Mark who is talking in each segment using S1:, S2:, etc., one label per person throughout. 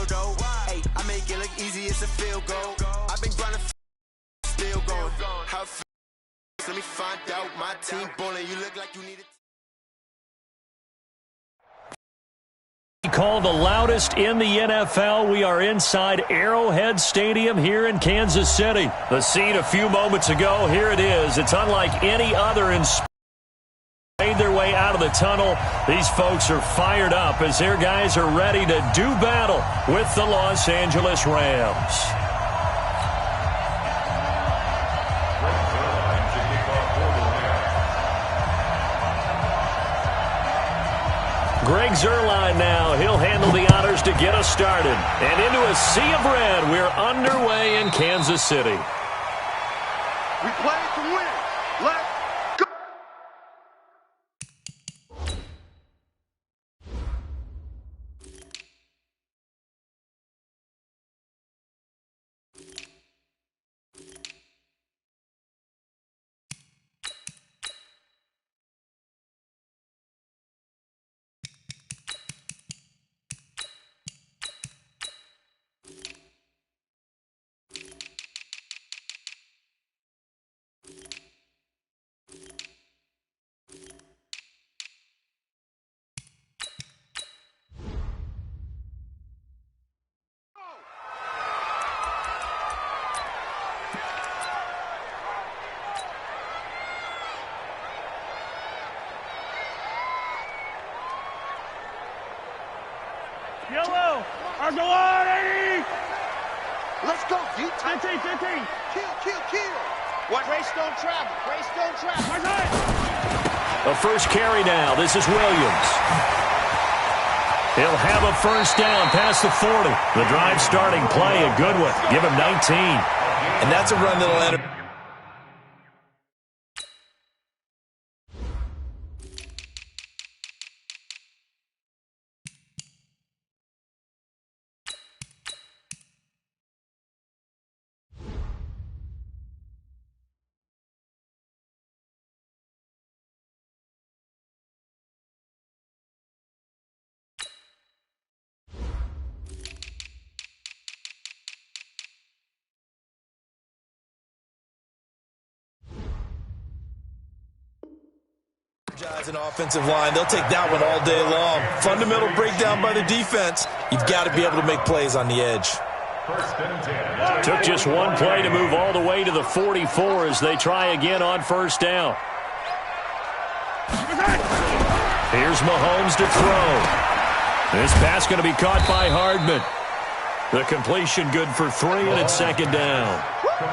S1: though. Hey, I make it look easy, it's a field goal. I've been grinding, still going. How it feels, let me find out. My team bowling, you look like you need it.
S2: Called the loudest in the NFL. We are inside Arrowhead Stadium here in Kansas City. The scene a few moments ago, here it is. It's unlike any other in sports. Made their way out of the tunnel. These folks are fired up as their guys are ready to do battle with the Los Angeles Rams. Greg Zuerlein now. He'll handle the honors to get us started. And into a sea of red, we're underway in Kansas City.
S3: We play to win. Let's go.
S4: Yellow, Argolani!
S3: Let's go, D.
S4: 15.
S3: Kill. What? Grace don't travel.
S4: Right side.
S2: A first carry now. This is Williams. He'll have a first down past the 40. The drive starting play, a good one. Give him 19.
S5: And that's a run that'll enter. An offensive line. They'll take that one all day long. Fundamental breakdown by the defense. You've got to be able to make plays on the edge.
S2: Took just one play to move all the way to the 44 as they try again on first down. Here's Mahomes to throw. This pass going to be caught by Hardman. The completion good for 3, and it's second down.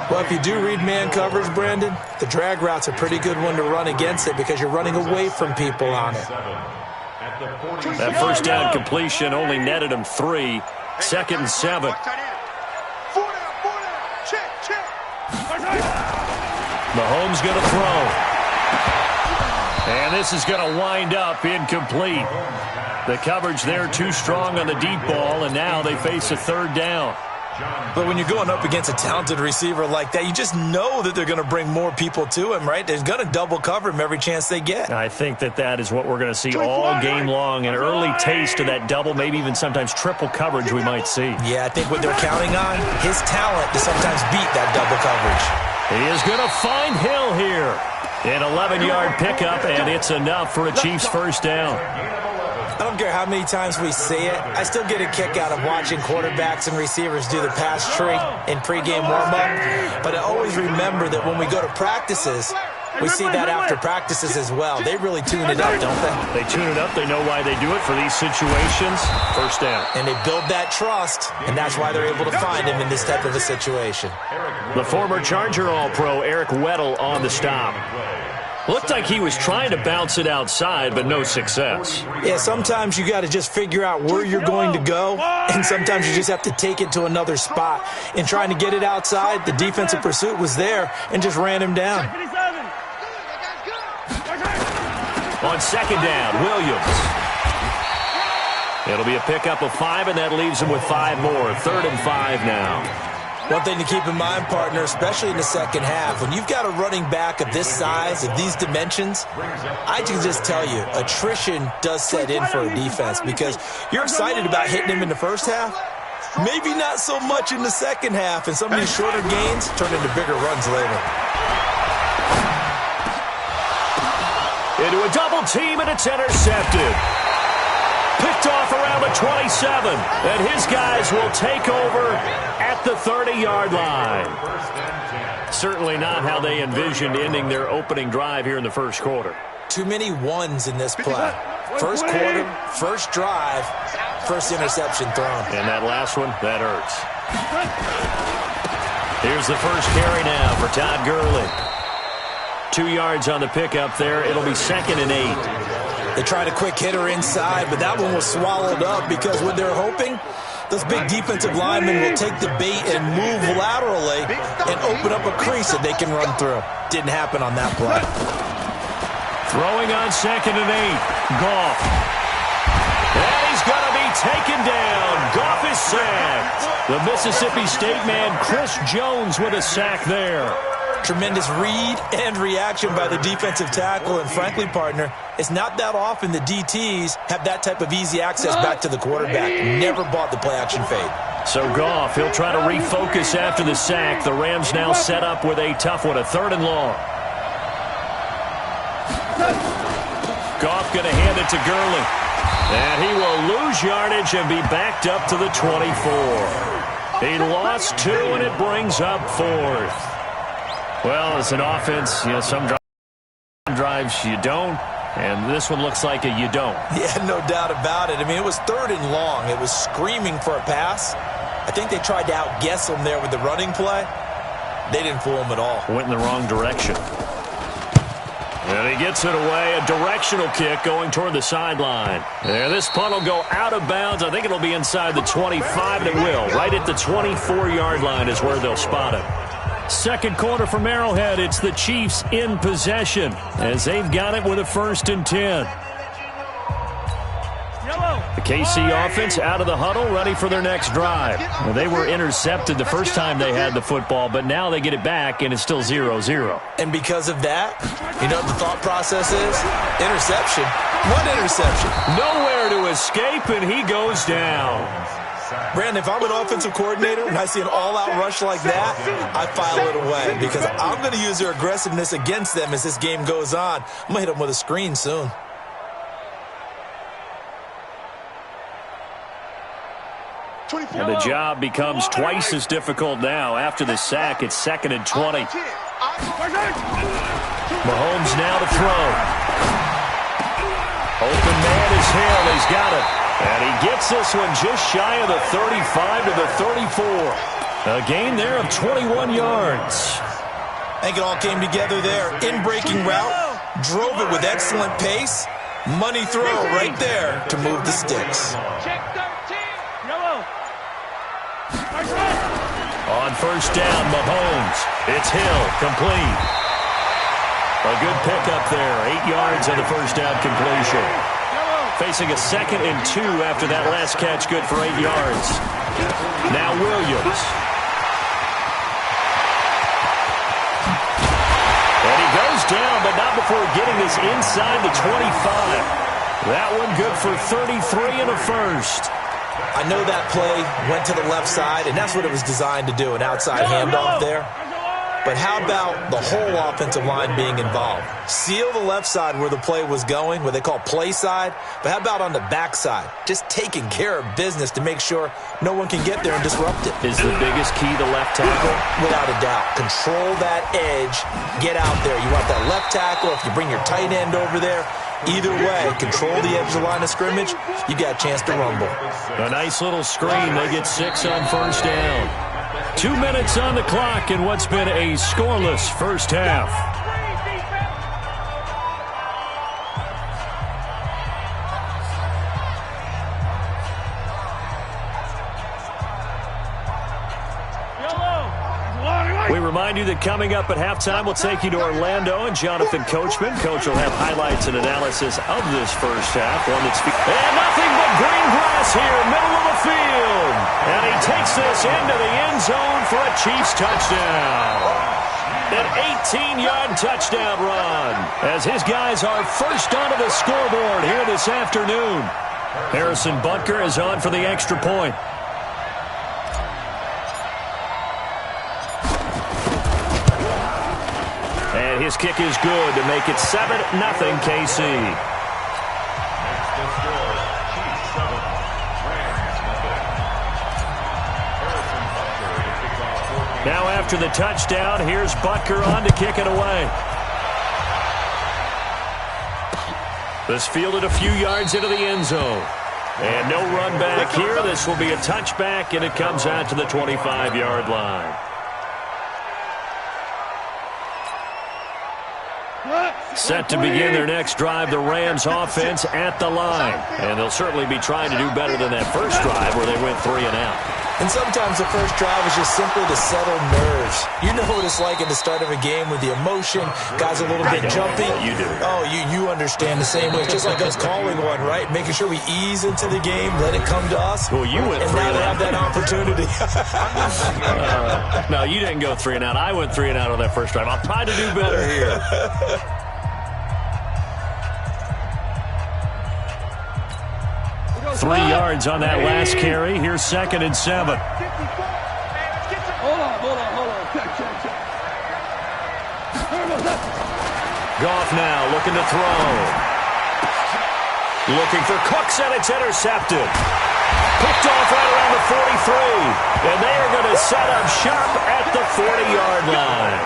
S5: Well, if you do read man coverage, Brandon, the drag route's a pretty good one to run against it because you're running away from people on it.
S2: That first down completion only netted him 3. Second and 7.
S3: Four down. Check.
S2: Mahomes going to throw. And this is going to wind up incomplete. The coverage there too strong on the deep ball, and now they face a third down.
S5: But when you're going up against a talented receiver like that, you just know that they're going to bring more people to him, right? They're going to double cover him every chance they get.
S2: I think that is what we're going to see all game long, an early taste of that double, maybe even sometimes triple coverage we might see.
S5: Yeah, I think what they're counting on, his talent to sometimes beat that double coverage.
S2: He is going to find Hill here. An 11-yard pickup, and it's enough for a Chiefs first down.
S5: I don't care how many times we see it. I still get a kick out of watching quarterbacks and receivers do the pass tree in pregame warm-up. But I always remember that when we go to practices, we see that after practices as well. They really tune it up, don't they?
S2: They tune it up. They know why they do it for these situations. First down.
S5: And they build that trust, and that's why they're able to find him in this type of a situation.
S2: The former Charger All-Pro Eric Weddle on the stop. Looked like he was trying to bounce it outside, but no success.
S5: Yeah, sometimes you got to just figure out where you're going to go, and sometimes you just have to take it to another spot. In trying to get it outside, the defensive pursuit was there and just ran him down.
S2: On second down, Williams. It'll be a pickup of 5, and that leaves him with 5 more. 3rd and 5 now.
S5: One thing to keep in mind, partner, especially in the second half, when you've got a running back of this size, of these dimensions, I can just tell you, attrition does set in for a defense because you're excited about hitting him in the first half, Maybe not so much in the second half, and some of these shorter gains turn into bigger runs later.
S2: Into a double team, and it's intercepted. Picked off around the 27, and his guys will take over at the 30-yard line. Certainly not how they envisioned ending their opening drive here in the first quarter.
S5: Too many ones in this play. First quarter, first drive, first interception thrown.
S2: And that last one, that hurts. Here's the first carry now for Todd Gurley. 2 yards on the pickup there. It'll be 2nd and 8.
S5: They tried a quick hitter inside, but that one was swallowed up because what they're hoping, those big defensive linemen will take the bait and move laterally and open up a crease that they can run through. Didn't happen on that play.
S2: Throwing on 2nd and 8. Goff. And he's going to be taken down. Goff is sacked. The Mississippi State man, Chris Jones, with a sack there.
S5: Tremendous read and reaction by the defensive tackle. And frankly, partner, it's not that often the DTs have that type of easy access back to the quarterback. Never bought the play-action fade.
S2: So Goff, he'll try to refocus after the sack. The Rams now set up with a tough one, a 3rd and long. Goff going to hand it to Gurley. And he will lose yardage and be backed up to the 24. He lost 2, and it brings up 4th. Well, as an offense, some drives you don't, and this one looks like you don't.
S5: Yeah, no doubt about it. I mean, it was 3rd and long. It was screaming for a pass. I think they tried to outguess him there with the running play. They didn't fool him at all.
S2: Went in the wrong direction. And he gets it away, a directional kick going toward the sideline. And this punt will go out of bounds. I think it'll be inside the 25, and it will. Right at the 24-yard line is where they'll spot it. Second quarter from Arrowhead. It's the Chiefs in possession as they've got it with a 1st and 10. The KC offense out of the huddle, ready for their next drive. Well, they were intercepted the first time they had the football, but now they get it back, and it's still 0-0.
S5: And because of that, you know what the thought process is? Interception. What interception?
S2: Nowhere to escape, and he goes down.
S5: Brandon, if I'm an offensive coordinator and I see an all-out rush like that, I file it away because I'm going to use their aggressiveness against them as this game goes on. I'm going to hit them with a screen soon.
S2: And the job becomes twice as difficult now. After the sack, it's 2nd and 20. Mahomes now to throw. Open man is Hill. He's got it. And he gets this one just shy of the 35 to the 34. A gain there of 21 yards.
S5: I think it all came together there. In-breaking route. Drove it with excellent pace. Money throw right there to move the sticks.
S2: On 1st down, Mahomes. It's Hill, complete. A good pickup there. 8 yards on the 1st down completion. Facing a 2nd and 2 after that last catch, good for 8 yards. Now Williams. And he goes down, but not before getting this inside the 25. That one good for 33 and a 1st.
S5: I know that play went to the left side, and that's what it was designed to do, an outside handoff there. But how about the whole offensive line being involved? Seal the left side where the play was going, what they call play side. But how about on the back side? Just taking care of business to make sure no one can get there and disrupt it.
S2: Is the biggest key the left tackle?
S5: Without a doubt. Control that edge. Get out there. You want that left tackle. If you bring your tight end over there, either way, control the edge of the line of scrimmage, you got a chance to rumble.
S2: A nice little screen. They get 6 on 1st down. 2 minutes on the clock in what's been a scoreless first half. We remind you that coming up at halftime, we'll take you to Orlando and Jonathan Coachman. Coach will have highlights and analysis of this first half. One that's and nothing but green grass here, middle of the field. And he takes this into the end zone for a Chiefs touchdown. An 18-yard touchdown run as his guys are first onto the scoreboard here this afternoon. Harrison Butker is on for the extra point. And his kick is good to make it 7-0 KC. Now after the touchdown, here's Butker on to kick it away. This fielded a few yards into the end zone. And no run back here. This will be a touchback, and it comes out to the 25-yard line. Set to begin their next drive, the Rams offense at the line. And they'll certainly be trying to do better than that first drive where they went 3 and out.
S5: And sometimes the first drive is just simply to settle nerves. You know what it's like at the start of a game with the emotion, guys a little bit jumpy.
S2: You do.
S5: Oh, you understand the same way. It's just like us calling one, right? Making sure we ease into the game, let it come to us.
S2: Well, you went
S5: and
S2: 3
S5: now
S2: and
S5: they
S2: out.
S5: have that opportunity.
S2: No, you didn't go 3 and out. I went 3 and out on that first drive. I'll try to do better here. Three yards on that last carry. Here's 2nd and 7.
S4: Hold on.
S2: Goff now looking to throw. Looking for Cooks, and it's intercepted. Picked off right around the 43. And they are going to set up shop at the 40-yard line.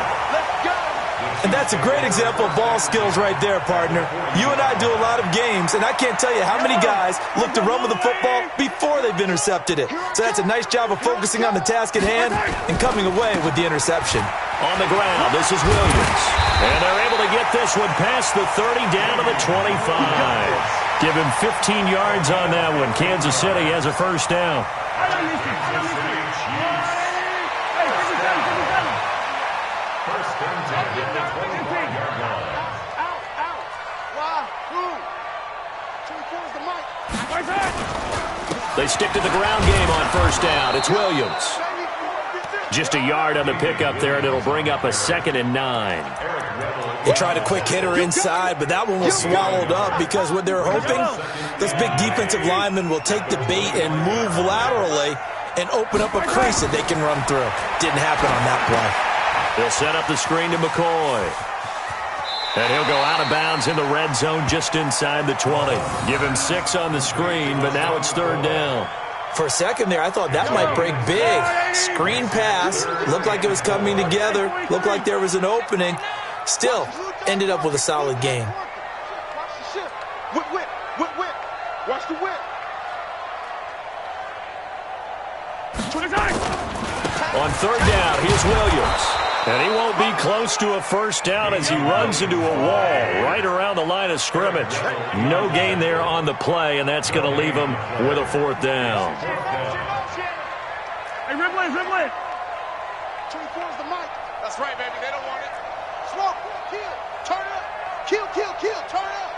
S5: And that's a great example of ball skills right there, partner. You and I do a lot of games, and I can't tell you how many guys look to run with the football before they've intercepted it. So that's a nice job of focusing on the task at hand and coming away with the interception.
S2: On the ground, this is Williams. And they're able to get this one past the 30 down to the 25. Give him 15 yards on that one. Kansas City has a first down. They stick to the ground game on first down. It's Williams. Just a yard on the pickup there, and it'll bring up a 2nd and 9.
S5: They tried a quick hitter inside, but that one was swallowed up because what they're hoping, this big defensive lineman will take the bait and move laterally and open up a crease that they can run through. Didn't happen on that play.
S2: They'll set up the screen to McCoy. And he'll go out of bounds in the red zone just inside the 20. Give him 6 on the screen, but now it's 3rd down.
S5: For a second there, I thought that might break big. Screen pass. Looked like it was coming together. Looked like there was an opening. Still, ended up with a solid game.
S3: Whip. Watch the whip.
S2: On 3rd down, here's Williams. And he won't be close to a first down as he runs into a wall right around the line of scrimmage. No gain there on the play, and that's going to leave him with a 4th down.
S4: Hey, Ridley.
S3: 24's the mic. That's right, baby. They don't want it. Smoke. Kill. Turn up. Kill. Turn up.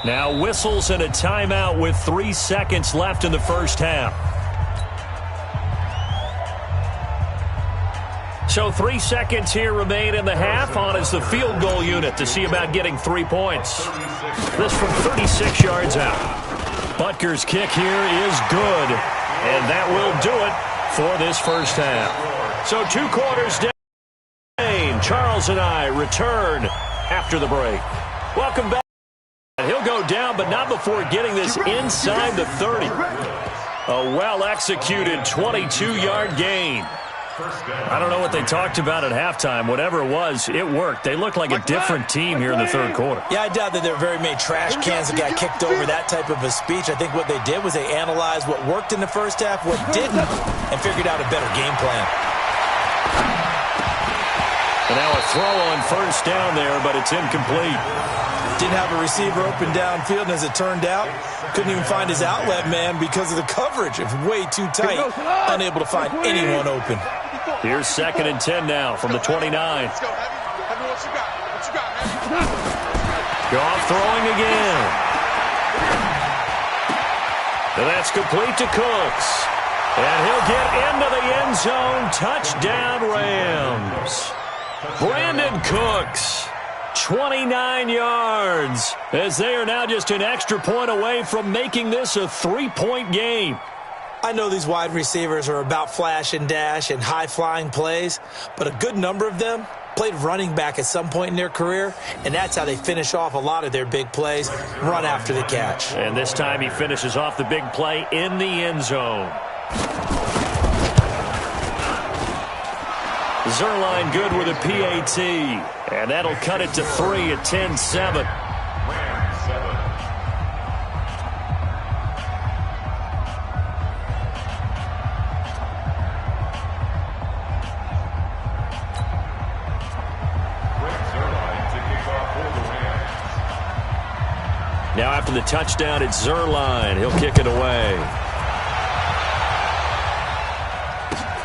S2: Now whistles and a timeout with 3 seconds left in the first half. So 3 seconds here remain in the half. On is the field goal unit to see about getting 3 points. This from 36 yards out. Butker's kick here is good. And that will do it for this first half. So 2 quarters down. Charles and I return after the break. Welcome back. He'll go down, but not before getting this inside the 30. A well-executed 22-yard gain. I don't know what they talked about at halftime. Whatever it was, it worked. They looked like a different team here in the 3rd quarter.
S5: Yeah, I doubt that there were very many trash cans that got kicked over that type of a speech. I think what they did was they analyzed what worked in the first half, what didn't, and figured out a better game plan.
S2: And now a throw on first down there, but it's incomplete.
S5: Didn't have a receiver open downfield, and as it turned out, couldn't even find his outlet man because of the coverage. It's way too tight, unable to find anyone open.
S2: Here's 2nd and 10 now from the 29.
S3: Let's go, Heavy. What you got, Heavy?
S2: Goff throwing again. And that's complete to Cooks. And he'll get into the end zone. Touchdown, Rams. Brandon Cooks. 29 yards, as they are now just an extra point away from making this a 3-point game.
S5: I know these wide receivers are about flash and dash and high-flying plays, but a good number of them played running back at some point in their career, and that's how they finish off a lot of their big plays, run after the catch.
S2: And this time he finishes off the big play in the end zone. Zerline good with a PAT, and that'll cut it to 3 at 10-7. Now after the touchdown, it's Zerline. He'll kick it away.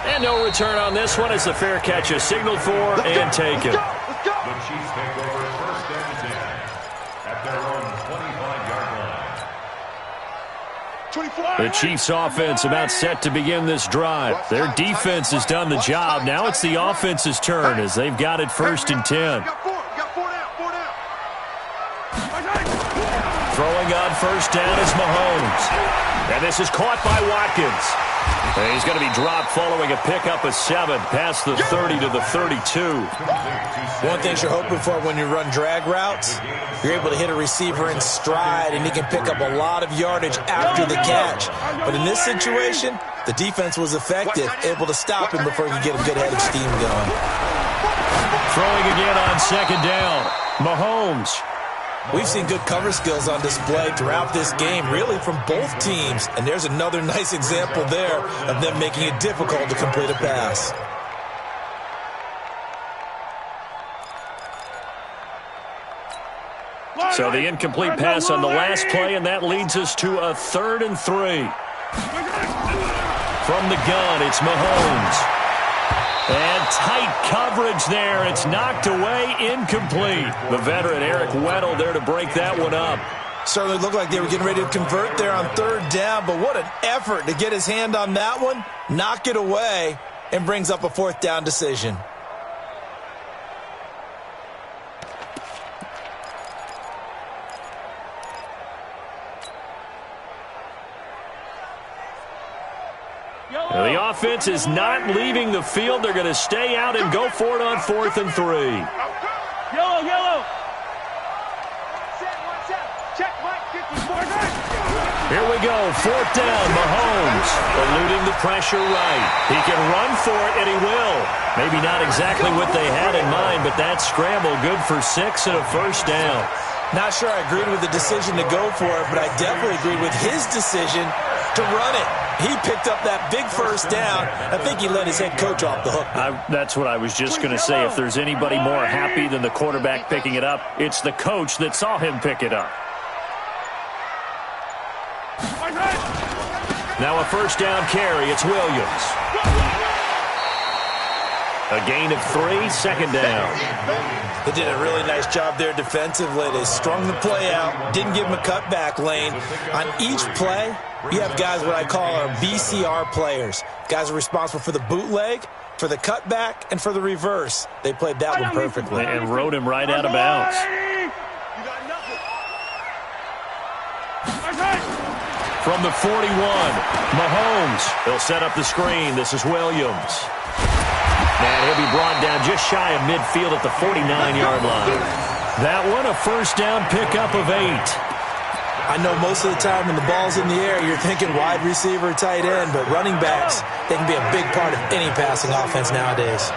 S2: And no return on this one as the fair catch is signaled for and taken.
S6: The Chiefs take over first and 10 at their own 25-yard line.
S2: The Chiefs offense about set to begin this drive. Their defense has done the job. Now it's the offense's turn as they've got it first and 10. Throwing on first down is Mahomes. And this is caught by Watkins. And he's going to be dropped following a pickup of 7 past the 30 to the 32.
S5: One thing you're hoping for when you run drag routes, you're able to hit a receiver in stride and he can pick up a lot of yardage after the catch. But in this situation, the defense was effective, able to stop him before he could get a good head of steam going.
S2: Throwing again on second down, Mahomes.
S5: We've seen good cover skills on display throughout this game, really from both teams. And there's another nice example there of them making it difficult to complete a pass.
S2: So the incomplete pass on the last play, and that leads us to a 3rd and 3. From the gun, it's Mahomes. And tight coverage there. It's knocked away, incomplete. The veteran Eric Weddle there to break that one up.
S5: Certainly looked like they were getting ready to convert there on 3rd down, but what an effort to get his hand on that one, knock it away, and brings up a 4th down decision.
S2: The offense is not leaving the field. They're going to stay out and go for it on 4th and 3.
S4: Yellow.
S2: Here we go. 4th down. Mahomes eluding the pressure right. He can run for it, and he will. Maybe not exactly what they had in mind, but that scramble good for 6 and a 1st down.
S5: Not sure I agreed with the decision to go for it, but I definitely agreed with his decision to run it. He picked up that big 1st down. I think he let his head coach off the hook.
S2: That's what I was just going to say. If there's anybody more happy than the quarterback picking it up, it's the coach that saw him pick it up. Now a 1st down carry. It's Williams. A gain of 3, 2nd down.
S5: They did a really nice job there defensively. They strung the play out, didn't give him a cutback lane. On each play, you have guys what I call our BCR players. Guys are responsible for the bootleg, for the cutback, and for the reverse. They played that one perfectly.
S2: And rode him right out of bounds. From the 41, Mahomes. He'll set up the screen. This is Williams. And he'll be brought down just shy of midfield at the 49-yard line. That one, a 1st down pickup of 8.
S5: I know most of the time when the ball's in the air, you're thinking wide receiver, tight end, but running backs, they can be a big part of any passing offense nowadays.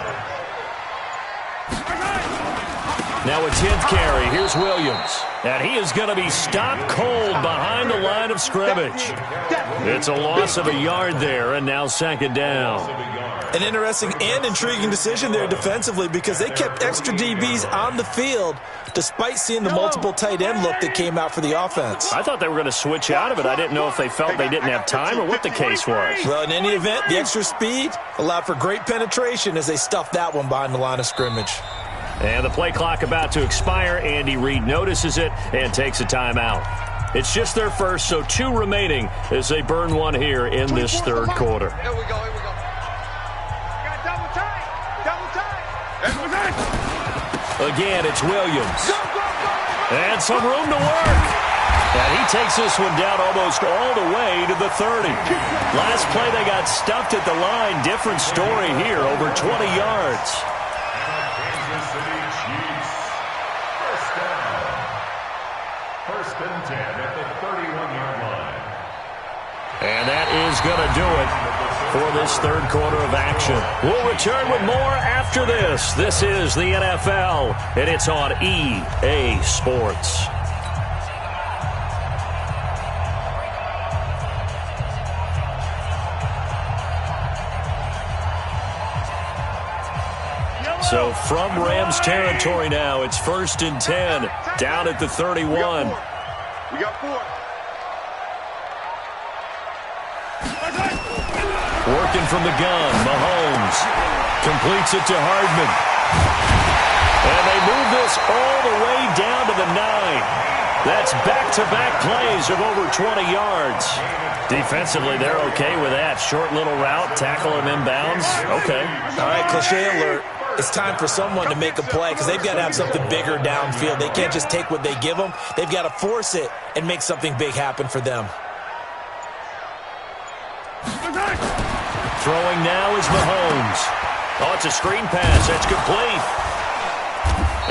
S2: Now a 10th carry. Here's Williams. And he is going to be stopped cold behind the line of scrimmage. It's a loss of a yard there, and now 2nd down.
S5: An interesting and intriguing decision there defensively because they kept extra DBs on the field despite seeing the multiple tight end look that came out for the offense.
S2: I thought they were going to switch out of it. I didn't know if they felt they didn't have time or what the case was.
S5: Well, in any event, the extra speed allowed for great penetration as they stuffed that one behind the line of scrimmage.
S2: And the play clock about to expire. Andy Reid notices it and takes a timeout. It's just their first, so 2 remaining as they burn one here in this 3rd quarter.
S3: Here we go. Got double time.
S2: Again, it's Williams. And some room to work. And he takes this one down almost all the way to the 30. Last play, they got stuffed at the line. Different story here, over 20 yards.
S6: Kansas City Chiefs. First down. First and 10 at the 31-yard line.
S2: And that is going to do it for this third quarter of action. We'll return with more after this. This is the NFL, and it's on EA Sports. So from Rams territory now, it's 1st and 10, down at the 31.
S3: We got 4.
S2: Working from the gun, Mahomes completes it to Hardman. And they move this all the way down to the 9. That's back-to-back plays of over 20 yards. Defensively, they're okay with that. Short little route, tackle him inbounds. Okay.
S5: All right, cliche alert. It's time for someone to make a play because they've got to have something bigger downfield. They can't just take what they give them. They've got to force it and make something big happen for them.
S2: Throwing now is Mahomes. Oh, it's a screen pass. That's complete.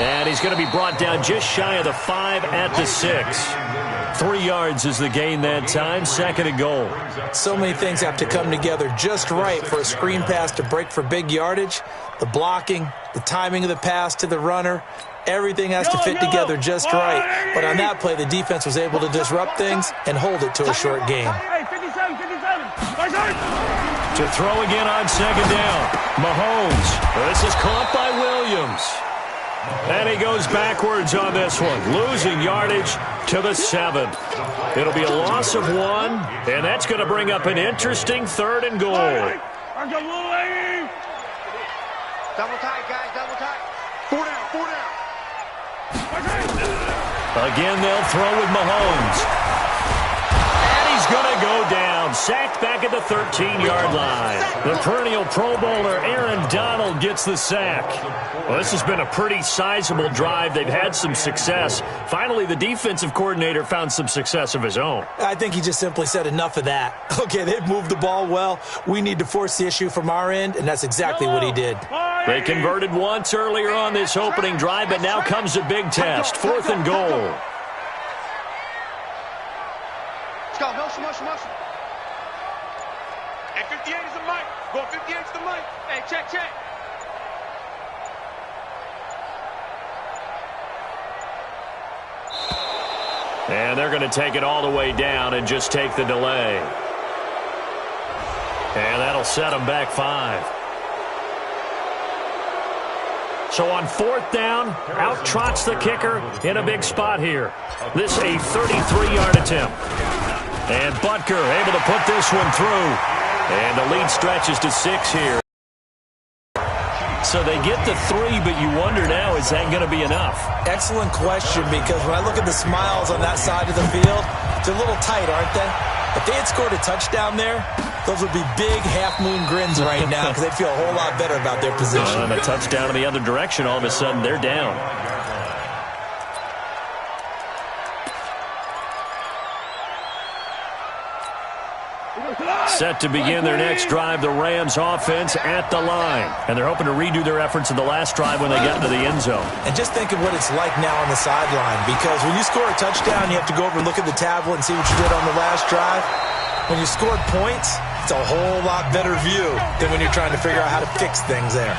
S2: And he's going to be brought down just shy of the 5 at the 6. 3 yards is the gain that time. 2nd and goal.
S5: So many things have to come together just right for a screen pass to break for big yardage. The blocking, the timing of the pass to the runner, everything has to fit together just right. But on that play, the defense was able to disrupt things and hold it to a short game.
S4: Hey, 57, 57.
S2: To throw again on 2nd down. Mahomes. This is caught by Williams. And he goes backwards on this one, losing yardage to the 7. It'll be a loss of 1, and that's going to bring up an interesting 3rd and goal.
S3: Double tight, guys, double tight. 4 down, 4 down.
S2: Again, they'll throw with Mahomes. And he's going to go down, sacked back at the 13-yard line. The perennial Pro Bowler Aaron Donald gets the sack. Well, this has been a pretty sizable drive. They've had some success. Finally, the defensive coordinator found some success of his own.
S5: I think he just simply said enough of that. Okay, they've moved the ball well. We need to force the issue from our end, and that's exactly what he did.
S2: They converted once earlier on this opening drive, but now comes a big test. 4th and goal.
S3: Let's go, motion, motion, motion. And 58 is the mic. Go 58 is the mic. Hey, check, check.
S2: And they're going to take it all the way down and just take the delay. And that'll set them back 5. So on 4th down, out trots the kicker in a big spot here. This a 33-yard attempt. And Butker able to put this one through. And the lead stretches to 6 here. So they get the 3, but you wonder now, is that going to be enough?
S5: Excellent question, because when I look at the smiles on that side of the field, they're a little tight, aren't they? If they had scored a touchdown there, those would be big half-moon grins right now because they'd feel a whole lot better about their position.
S2: And a touchdown in the other direction, all of a sudden they're down. Set to begin their next drive, the Rams offense at the line. And they're hoping to redo their efforts in the last drive when they got into the end zone.
S5: And just think of what it's like now on the sideline, because when you score a touchdown, you have to go over and look at the tablet and see what you did on the last drive. When you scored points, it's a whole lot better view than when you're trying to figure out how to fix things there.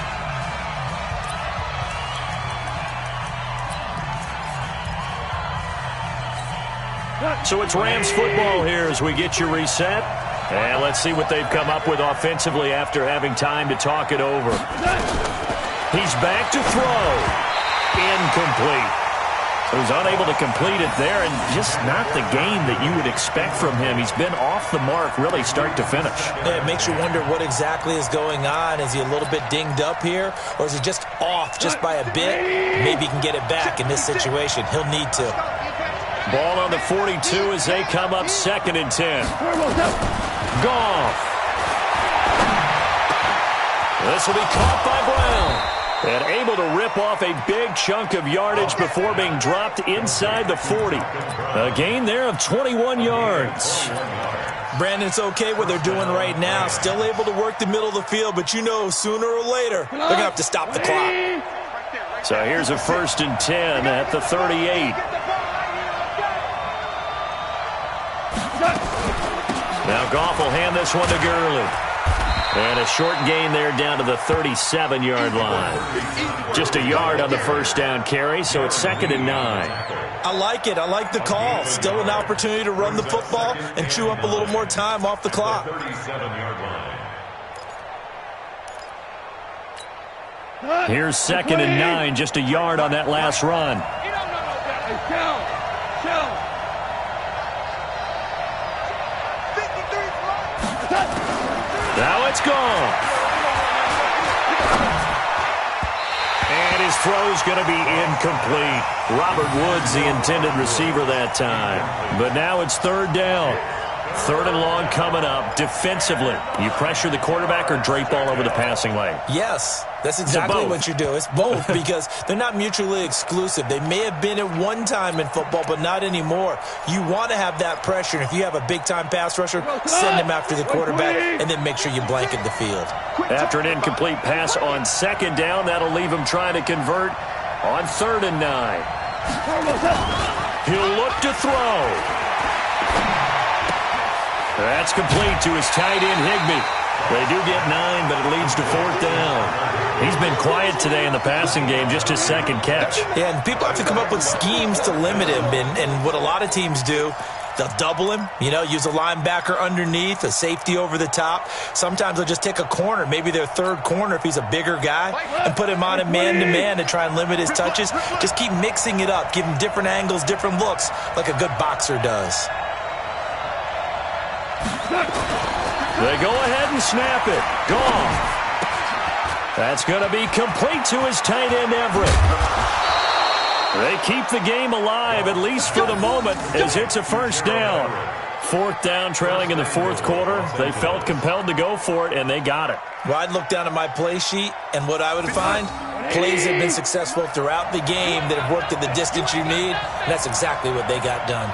S2: So it's Rams football here as we get you reset. And let's see what they've come up with offensively after having time to talk it over. He's back to throw. Incomplete. He was unable to complete it there, and just not the game that you would expect from him. He's been off the mark really start to finish.
S5: Yeah, it makes you wonder what exactly is going on. Is he a little bit dinged up here, or is he just off just by a bit? Maybe he can get it back in this situation. He'll need to.
S2: Ball on the 42 as they come up 2nd and 10. Goff. This will be caught by Brown. And able to rip off a big chunk of yardage before being dropped inside the 40. A gain there of 21 yards.
S5: Brandon, it's okay what they're doing right now. Still able to work the middle of the field, but you know sooner or later they're going to have to stop the clock.
S2: So here's a 1st and 10 at the 38. Now Goff will hand this one to Gurley. And a short gain there down to the 37-yard line. Just a yard on the first down carry, so it's 2nd and 9.
S5: I like it. I like the call. Still an opportunity to run the football and chew up a little more time off the clock.
S6: 37-yard line.
S2: Here's 2nd and 9, just a yard on that last run. Now it's gone. And his throw's going to be incomplete. Robert Woods, the intended receiver that time. But now it's 3rd down. 3rd and long coming up. Defensively, you pressure the quarterback or drape all over the passing lane?
S5: Yes, that's exactly what you do. It's both because they're not mutually exclusive. They may have been at one time in football, but not anymore. You want to have that pressure. And if you have a big-time pass rusher, send him after the quarterback and then make sure you blanket the field.
S2: After an incomplete pass on 2nd down, that'll leave him trying to convert on 3rd and 9. He'll look to throw. That's complete to his tight end, Higbee. They do get 9, but it leads to 4th down. He's been quiet today in the passing game, just his 2nd catch.
S5: Yeah, and people have to come up with schemes to limit him, and what a lot of teams do, they'll double him, use a linebacker underneath, a safety over the top. Sometimes they'll just take a corner, maybe their 3rd corner if he's a bigger guy, and put him on a man-to-man to try and limit his touches. Just keep mixing it up, give him different angles, different looks, like a good boxer does.
S2: They go ahead and snap it. Gone. That's going to be complete to his tight end, Everett. They keep the game alive, at least for the moment, as it's a 1st down. 4th down, trailing in the 4th quarter. They felt compelled to go for it, and they got it.
S5: Well, I'd look down at my play sheet, and what I would find, plays have been successful throughout the game that have worked at the distance you need, and that's exactly what they got done.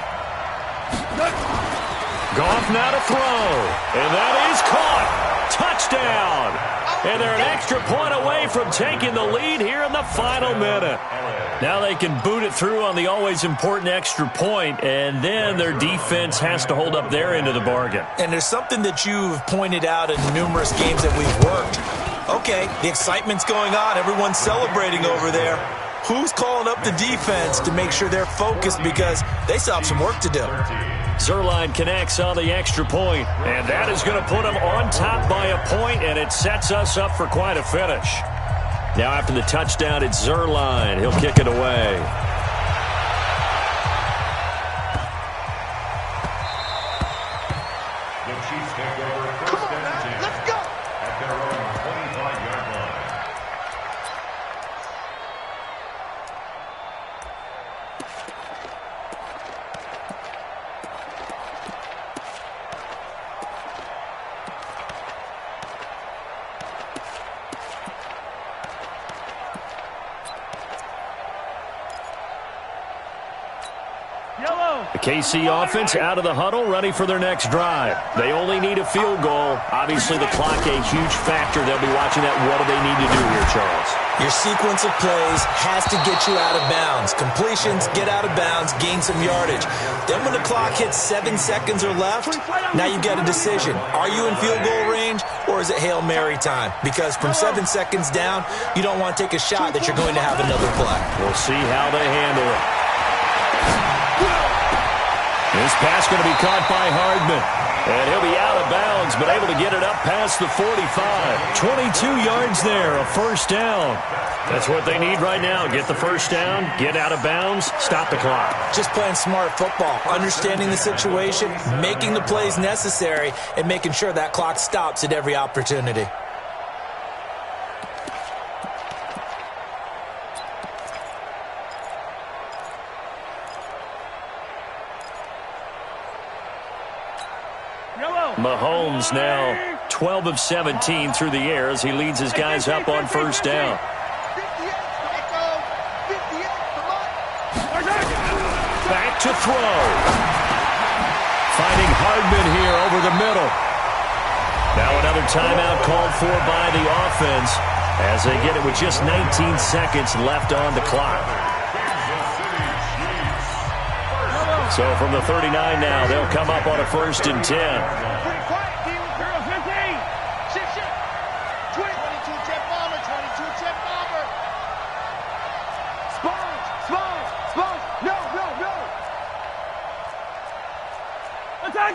S2: Goff now to throw, and that is caught. Touchdown. And they're an extra point away from taking the lead here in the final minute. Now they can boot it through on the always important extra point, and then their defense has to hold up their end of the bargain.
S5: And there's something that you've pointed out in numerous games that we've worked. Okay, the excitement's going on. Everyone's celebrating over there. Who's calling up the defense to make sure they're focused because they still have some work to do?
S2: Zerline connects on the extra point, and that is going to put them on top by a point, and it sets us up for quite a finish. Now after the touchdown, it's Zerline. He'll kick it away.
S6: The Chiefs take over 1st and 10.
S3: Let's go.
S6: At their own 25-yard line.
S2: The KC offense out of the huddle, ready for their next drive. They only need a field goal. Obviously, the clock a huge factor. They'll be watching that. What do they need to do here, Charles?
S5: Your sequence of plays has to get you out of bounds. Completions, get out of bounds, gain some yardage. Then when the clock hits 7 seconds or left, now you've got a decision. Are you in field goal range, or is it Hail Mary time? Because from 7 seconds down, you don't want to take a shot that you're going to have another play.
S2: We'll see how they handle it. This pass going to be caught by Hardman. And he'll be out of bounds, but able to get it up past the 45. 22 yards there, a 1st down. That's what they need right now. Get the 1st down, get out of bounds, stop the clock.
S5: Just playing smart football, understanding the situation, making the plays necessary, and making sure that clock stops at every opportunity.
S2: Mahomes now 12 of 17 through the air as he leads his guys up on 1st down. Back to throw. Finding Hardman here over the middle. Now another timeout called for by the offense as they get it with just 19 seconds left on the clock. So from the 39 now, they'll come up on a 1st and 10.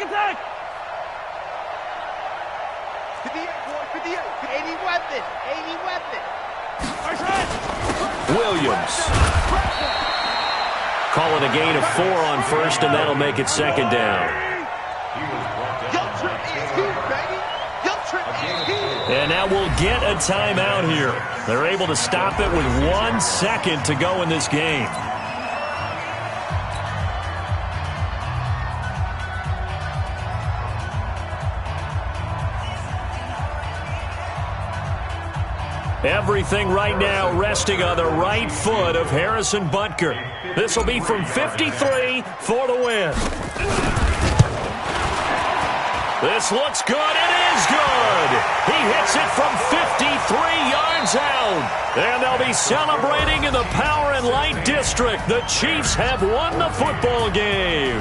S4: Attack!
S3: 58, boy, 58. 80 weapon. 80 weapon.
S2: Williams. Calling a gain of 4 on 1st, and that'll make it 2nd down.
S3: Young Trip is here, baby. Young Trip is here.
S2: And now we'll get a timeout here. They're able to stop it with 1 second to go in this game. Everything right now resting on the right foot of Harrison Butker. This will be from 53 for the win. This looks good. It is good. He hits it from 53 yards out. And they'll be celebrating in the Power and Light District. The Chiefs have won the football game.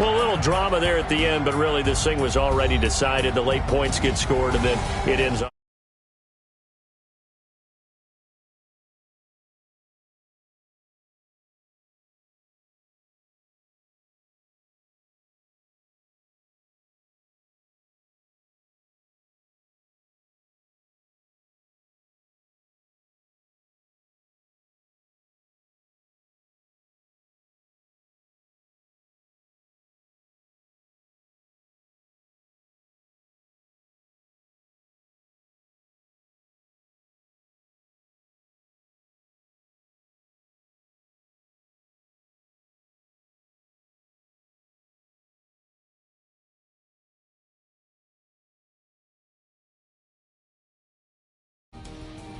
S2: Well, a little drama there at the end, but really this thing was already decided. The late points get scored, and then it ends up.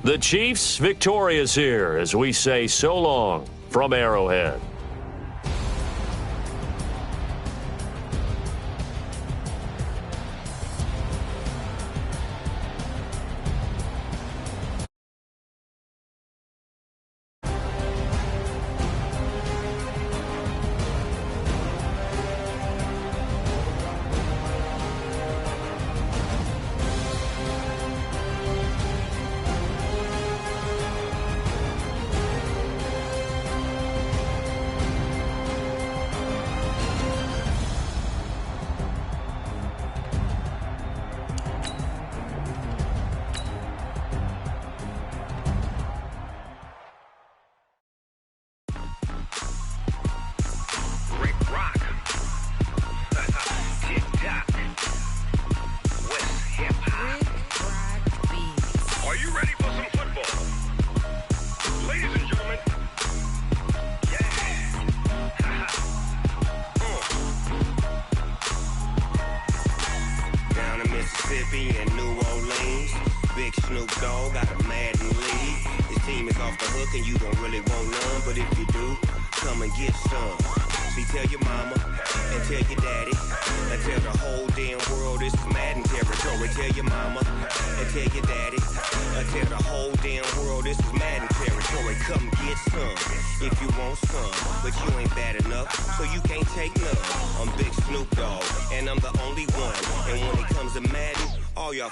S2: The Chiefs victorious here as we say so long from Arrowhead.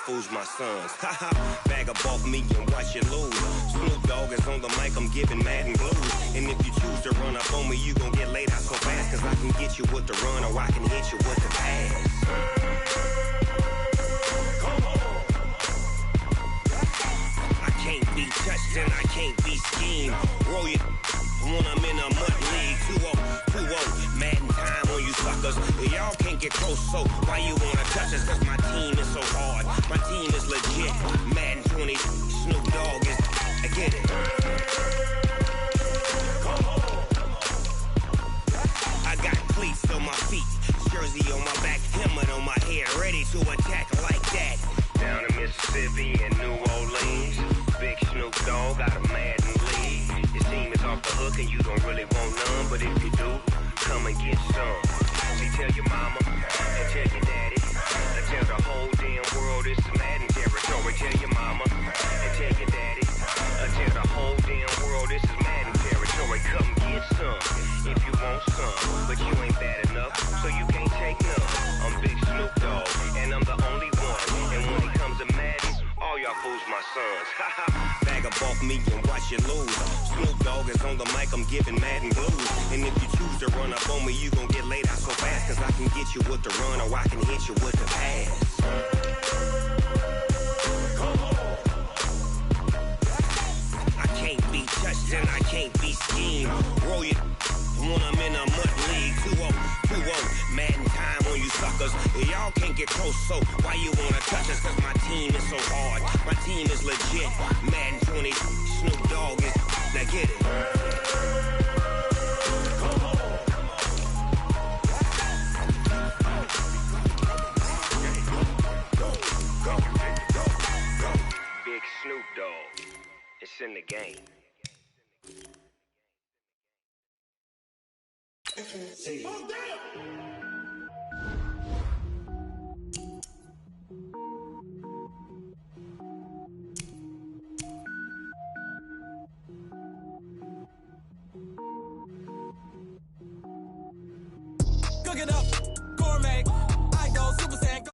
S7: Fools my sons. Haha, bag up off me and watch you lose. Snoop Dogg is on the mic, I'm giving Madden blues. And if you choose to run up on me, you gon' get laid out so fast. Cause I can get you with the run or I can hit you with the pass. I can't be touched and I can't be schemed. Roll you when I'm in a mud league. 2-0, Madden time on you suckers. Y'all can't get close, so why you wanna touch us? Cause my team is so hard. My team is legit. Madden 20, Snoop Dogg is. I get it. I got cleats on my feet, jersey on my back, helmet on my head, ready to attack like that. Down in Mississippi and New Orleans, big Snoop Dogg got a Madden league. His team is off the hook and you don't really want none, but if you do, come and get some. See, tell your mama and tell your daddy, and tell the whole damn world it's Madden territory. Tell your mama and tell your daddy, and tell the whole damn world this is Madden territory. Come get some if you want some, but you ain't bad enough, so you can't take none. I'm Big Snoop Dogg, and I'm the only one. And when it comes to Madden, all y'all fools my sons. Bag up off me and watch you lose. Snoop Dogg is on the mic, I'm giving Madden blues. And if you choose to run up on me, you gon' get laid out so fast. Cause I can get you with the run or I can hit you with the pass. I can't be touched and I can't be schemed. Roll you when I'm in a mud league. 2-0, Madden time on you suckers. Y'all can't get close, so why you wanna touch us? Cause my team is so hard, my team is legit. Madden 20, Snoop Dogg is, now get it. Big Snoop Dogg, it's in the game.
S5: Cook it up, gourmet. I go Super Saiyan.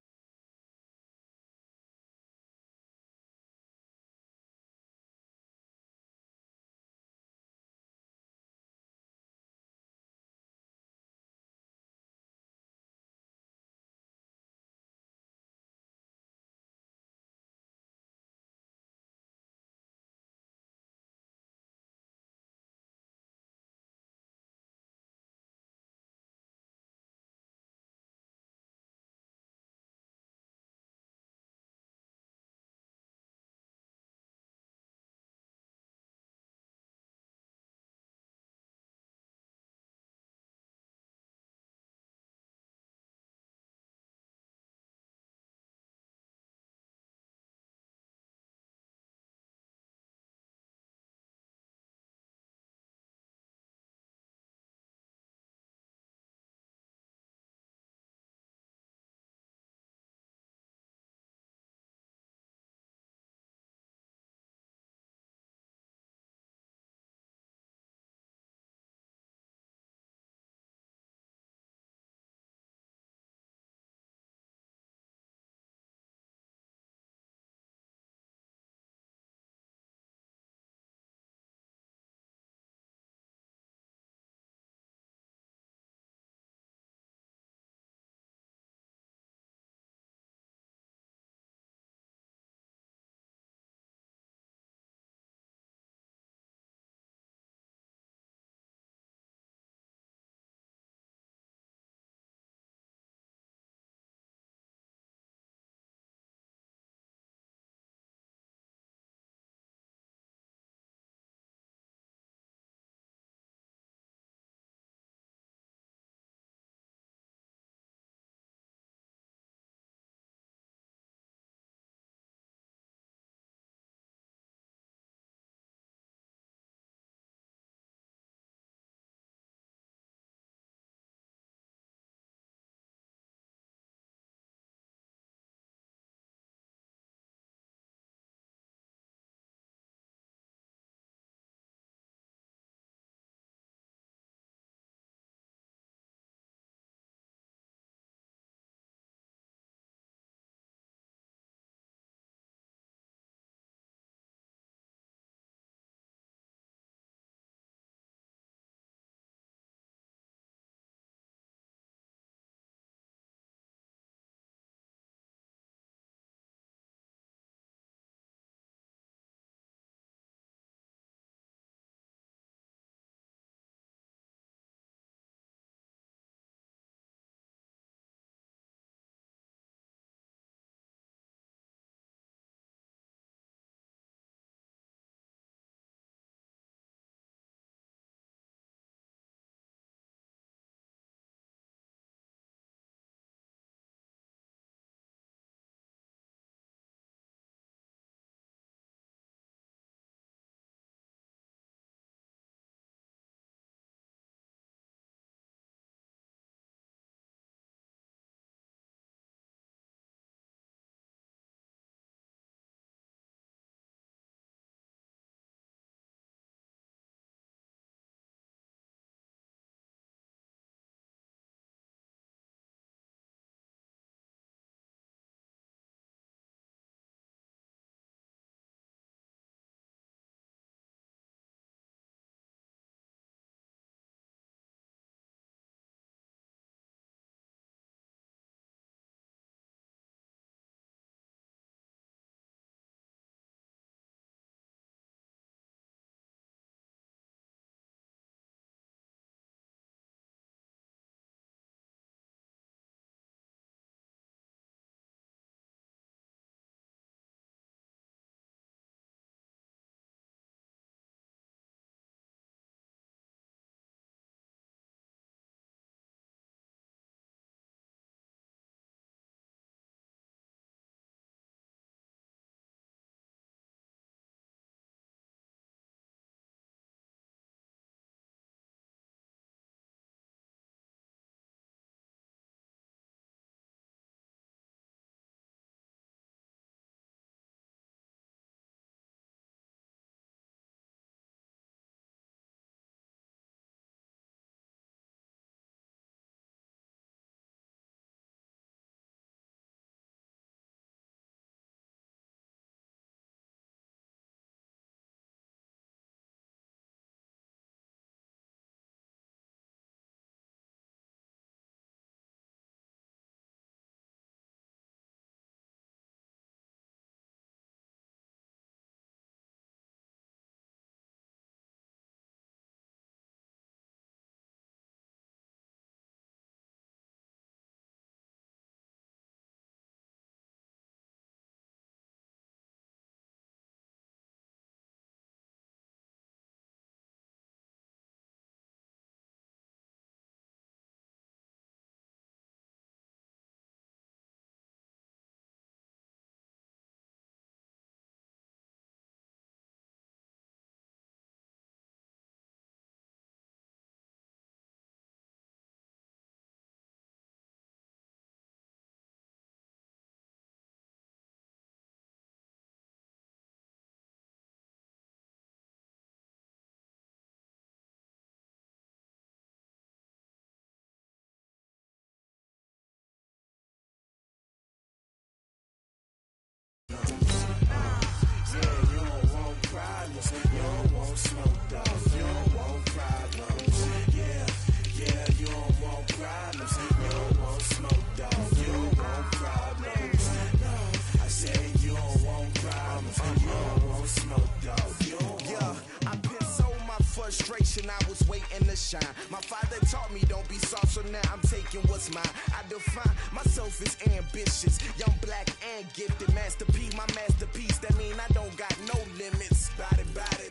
S8: frustration, I was waiting to shine. My father taught me don't be soft, so now I'm taking what's mine. I define myself as ambitious, young, black, and gifted. Masterpiece, my masterpiece, that mean I don't got no limits. Bout it,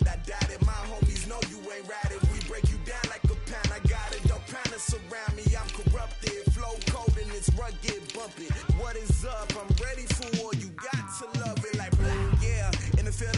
S8: I doubt it. My homies know you ain't right it. We break you down like a pound, I got it. Don't pound us around me, I'm corrupted. Flow cold and it's rugged, bumpy. What is up? I'm ready for war, you got to love it like black, yeah. In the field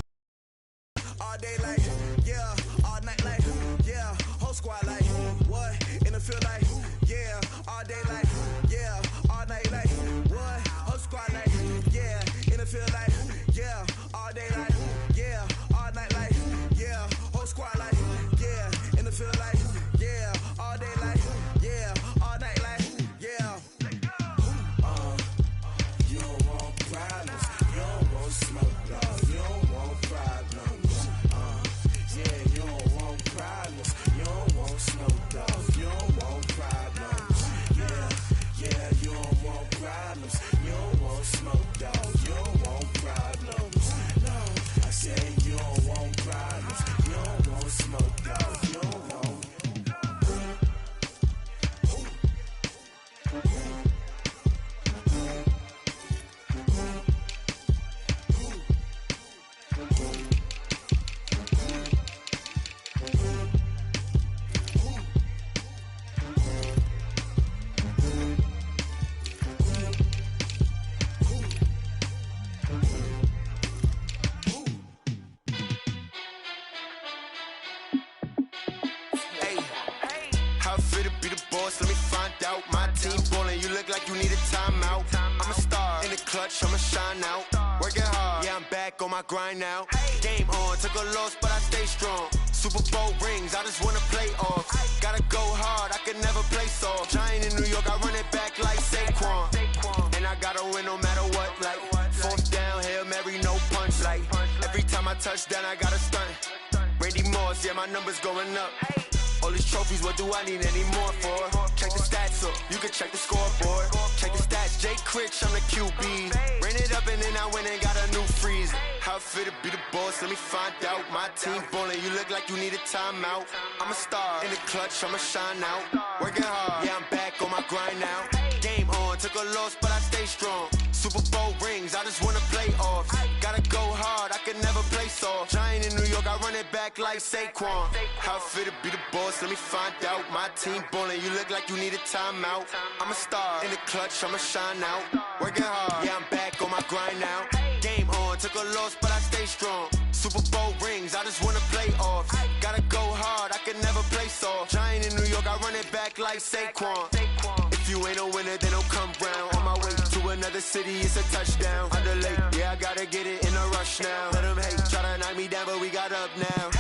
S8: all day like, yeah. All night like, yeah. Whole squad like, what? In the field like, yeah. All day like, yeah. All night like, what? Whole squad like, yeah. In the field like, yeah. All day like, yeah. All night like, yeah. Whole squad like, yeah. In the field like, yeah. All day like, yeah. All night like, yeah. You don't want problems. You don't want smoke, dog. You don't want problems. Yeah, you don't want problems. You don't want smoke, dog. You don't want problems. Yeah, you don't want problems. You don't want smoke, dog. You don't want problems. No, I said you don't want problems. You don't want smoke, dog. You don't want.
S1: How fit to be the boss? Let me find out. My team ballin', you look like you need a timeout. I'm a star in the clutch, I'ma shine out. Working hard, yeah, I'm back on my grind now. Game on, took a loss, but I stay strong. Super Bowl rings, I just wanna play off. Gotta go hard, I can never play soft. Giant in New York, I run it back like Saquon. And I gotta win no matter what, like fourth down, Hail Mary, no punch. Like every time I touch down, I gotta stunt. Randy Moss, yeah, my numbers going up. All these trophies, what do I need any more for? Check the stats up, you can check the scoreboard. Check the stats, Jay Critch, I'm the QB. Ran it up and then I went and got a new freeze. How fit to be the boss, let me find out. My team ballin', you look like you need a timeout. I'm a star in the clutch, I'ma shine out. Working hard, yeah, I'm back on my grind now. Game on, took a loss, but I stay strong. Super Bowl rings, I just wanna play off. Gotta go hard, I can never play soft. Giant in New York, I run it back like Saquon. How fit to be the boss, let me find out. My team ballin', you look like you need a timeout. I'm a star in the clutch, I'ma shine out. Working hard, yeah, I'm back on my grind now. Game on, took a loss, but I stay strong. Super Bowl rings, I just wanna play off. Gotta go hard, I can never play soft. Giant in New York, I run it back like Saquon. If you ain't a winner, then don't come round. On my way to another city, it's a touchdown. Underlay, yeah, I gotta get it in a rush now. Let them hate, try to knock me down, but we got up now.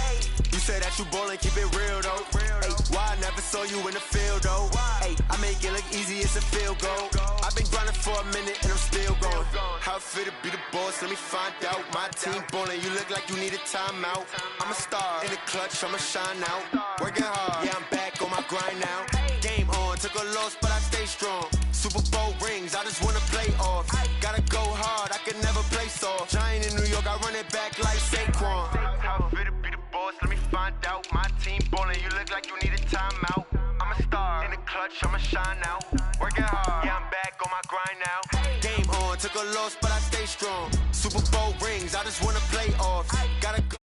S1: You say that you ballin', keep it real though. Hey, why I never saw you in the field though? Hey, I make it look easy, it's a field goal. I've been grinding for a minute and I'm still going. How fit to be the boss, let me find out. My team ballin', you look like you need a timeout. I'm a star in the clutch, I'ma shine out. Working hard, yeah, I'm back on my grind now. Game on, took a loss, but I stay strong. Super Bowl rings, I just wanna play off. Gotta go hard, I can never play soft. Giant in New York, I run it back like Saquon. How fit to be the boss, let me find out. My team ballin', you look like you need a timeout. I'm a star in the clutch, I'ma shine out. Working hard, yeah, I'm back on my grind now. Game on, took a loss, but I stay strong. Super Bowl rings, I just wanna play off. Gotta go.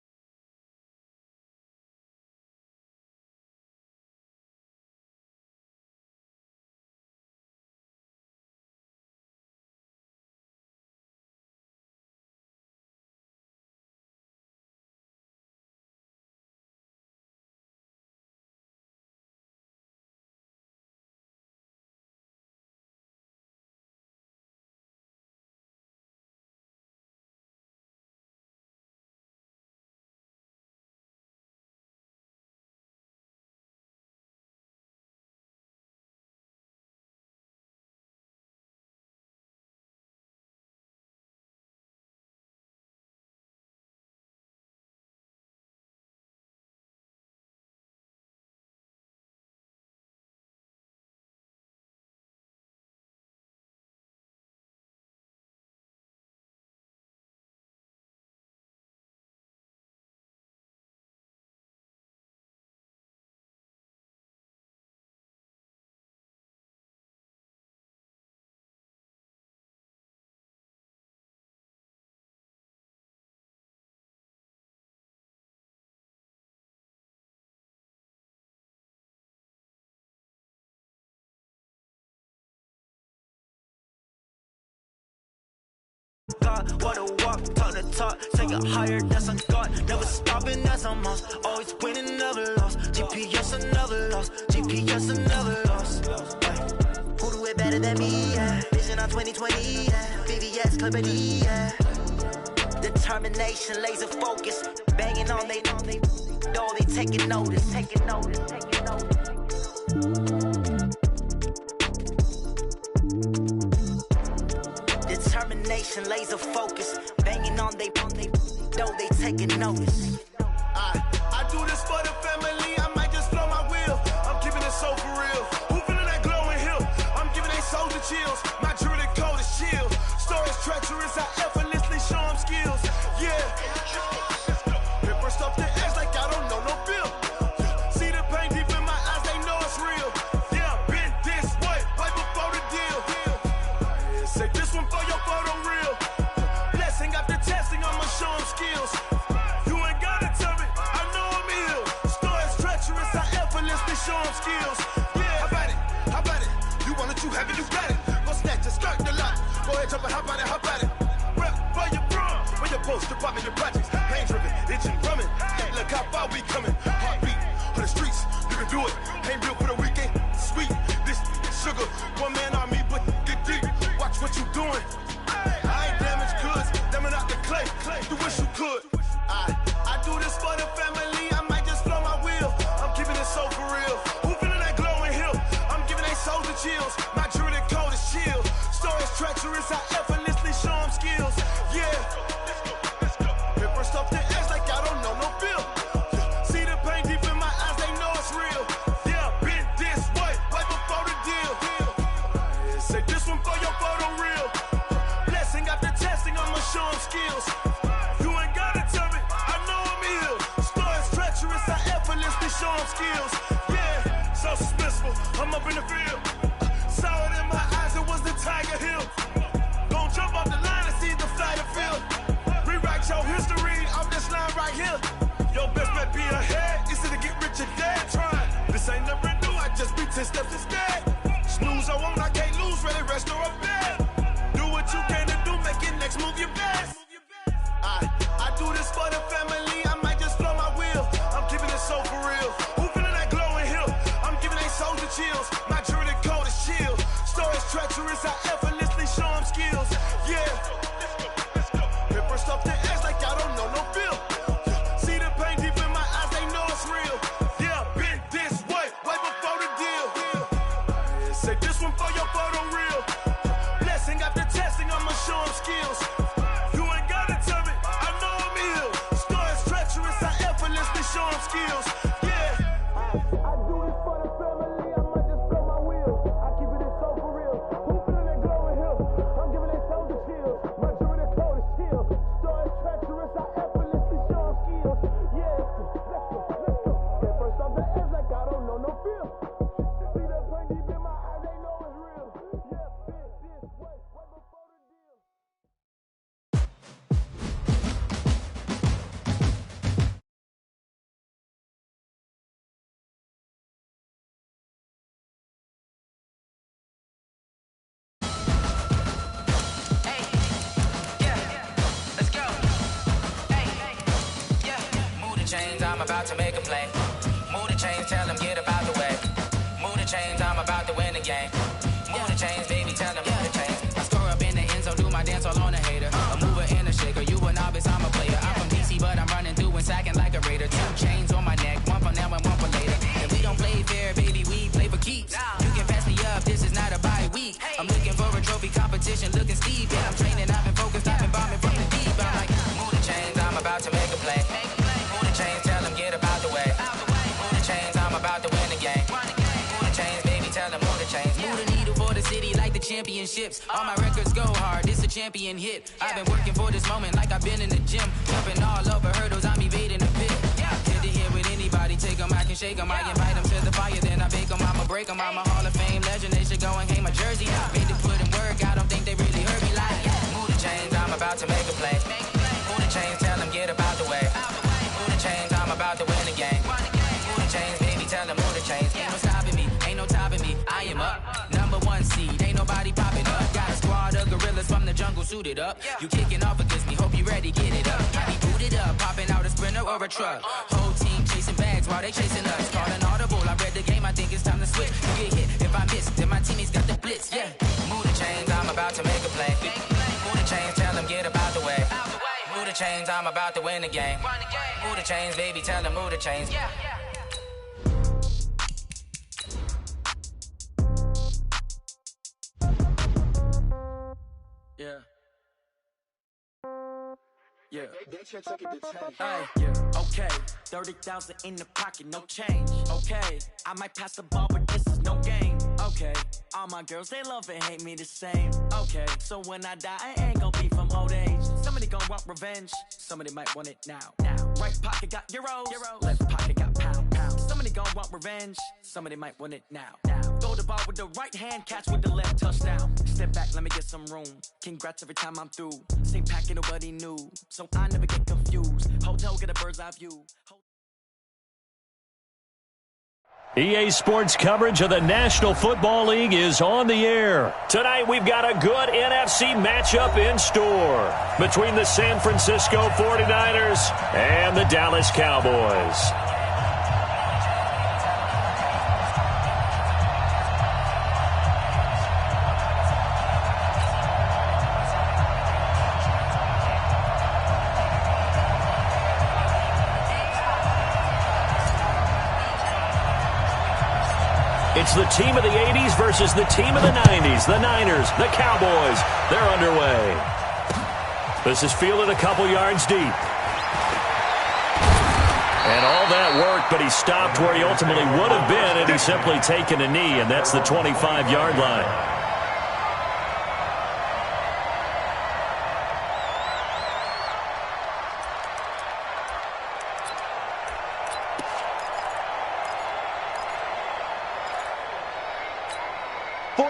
S9: clock, what a walk, talk the talk, take it higher, that's a god. Never stopping, that's a must. Always winning, never lost. GPS, another loss. GPS, another loss. Who do it better than me? Yeah. Vision on 2020. Yeah. VVS, Clippity. Yeah. Determination, laser focus, banging on they door, they taking notice. Determination, laser focus, banging on they door, they taking notice.
S8: I do this for the family, I might just blow my wheel. I'm keeping it so for real. Who feeling that glowing hill? I'm giving they soldier chills. My jewelry code is chill. Stories treacherous, I effortlessly show them skills. Yeah. Paper stuff the edge like I don't know no bill. See the pain deep in my eyes, they know it's real. Yeah, been this way, right before the deal. Say this one for your photo real. Blessing after testing, I'ma show them skills. You ain't gotta tell me, I know I'm ill. Stories treacherous, I effortlessly show them skills. Yeah, how about it? You want it, you have it, you got it. Go snatch your skirt, the lot. Go ahead, jump it, how about it? Rep for your bra, where your post, department, your projects. Pain driven, itching, drumming. Hey, look how far we coming. Heartbeat on the streets, you can do it. Ain't built for the weekend. Sweet, this sugar, one man army, but get deep. Watch what you doing. I ain't damaged goods, damn out the clay. You wish you could. I do this for the family, I might just blow my wheel. I'm keeping it so for real. Who feeling that glowing hill? I'm giving they soldier chills. My jewelry code is chill. Stories treacherous, I effortlessly show them skills. Yeah. Paper stuff the edge like I don't know no bill. See the pain deep in my eyes, they know it's real. Yeah, been this way, right before the deal. Say this one for your photo real. Blessing after testing, I'ma show them skills. You ain't gotta tell me, I know I'm ill. Stories treacherous, I effortlessly show them skills. Yeah, so suspenseful, I'm up in the field. Saw it in my eyes, it was the Tiger Hill. Gon' jump off the line and see the fly the field. Rewrite your history off this line right here. Your best bet be ahead, easy to get rich or dead. Trying, this ain't never new, I just be 10 steps instead. Snooze I won't, I can't lose, ready, rest or a bed. Do what you can to do, make it next move your best. I do this for the family, I might just blow my wheel. I'm keeping it so for real. Who feeling that glowing hill? I'm giving they soldier chills. My jewelry code is chill. Stories treacherous, I effortlessly show them skills. Yeah. Paper stuff the edge like I don't know no bill. See the pain deep in my eyes, they know it's real. Yeah, been this way, right before the deal. Say this one for your photo real. Blessing after testing, I'ma show them skills. You ain't gotta tell me, I know I'm ill. Stories treacherous, I effortlessly show them skills. Yeah. I do this for the family, I might just blow my wheel. I keep it so for real. Who feeling that glowing hill? I'm giving they soldier chills. My jewelry code is chill. Stories treacherous, I effortlessly show them skills. Yeah, let's go. Get first off the edge like I don't know no feel. See that pain deep in my eyes, they know it's real. Yeah, been this way, right before the deal.
S10: Chains, I'm about to make a play. Move the chains, tell them get about the way. Move the chains, I'm about to win the game. Move the chains, baby, tell them move the chains. I score up in the end zone, do my dance all on a hater. A mover and a shaker, you a novice, I'm a player. I'm from DC, but I'm running through and sacking like a raider. 2 chains on my neck, one for now and one for later. And we don't play fair, baby, we play for keeps. You can pass me up, this is not a bye week. I'm looking for a trophy competition, looking steep. And I'm training, I've been focused, I've been bombing from the deep. I'm like, move the chains, I'm about to make a play. Chains, tell them get about the way. Move the chains, I'm about to win the game. Move the chains, baby, tell them move the chains. Move the needle for the city like the championships. All my records go hard, this a champion hit. I've been working for this moment like I've been in the gym. Jumping all over hurdles, I'm evading the pit. Good to hear with anybody, take them, I can shake them. I invite them to the fire, then I bake them, I'ma break them. I'm a Hall of Fame legend, they should go and hang my jersey. Made to put in work, I don't think they really heard me like. Move the chains, I'm about to make a play. Move the chains, tell them get about the way. Chains, I'm about to win the game. Move the chains, baby, tell them move the chains. Ain't no stopping me, ain't no topping me. I am up, #1 seed, ain't nobody popping up. Got a squad of gorillas from the jungle suited up. You kicking off against me, hope you ready, get it up. Got me booted up, popping out a Sprinter or a truck. Whole team chasing bags while they chasing us. Call an audible, I read the game, I think it's time to switch. You get hit, if I miss, then my teammates got the blitz, yeah. Move the chains, I'm about to make a play. Move the chains, tell them get about the way. Move the chains, I'm about to win the game. Move the chains, baby, tell them move the chains.
S9: Yeah. Hey, yeah. Okay, 30,000 in the pocket, no change. Okay, I might pass the ball, but this is no game. Okay, all my girls, they love and hate me the same. Okay, so when I die, I ain't gon' be from old age. Somebody gon' want revenge, somebody might want it now. Right pocket got euros, left pocket got pound. Somebody gon' want revenge, somebody might want it now. Throw the ball with the right hand, catch with the left, touchdown. Step back, let me get some room. Congrats every time I'm through. Same packet, nobody knew, so I never get confused. Hotel, get a bird's eye view.
S2: EA Sports coverage of the National Football League is on the air. Tonight we've got a good NFC matchup in store between the San Francisco 49ers and the Dallas Cowboys. It's the team of the 80s versus the team of the 90s. The Niners, the Cowboys, they're underway. This is fielded a couple yards deep. And all that worked, but he stopped where he ultimately would have been, and he's simply taken a knee, and that's the 25-yard line.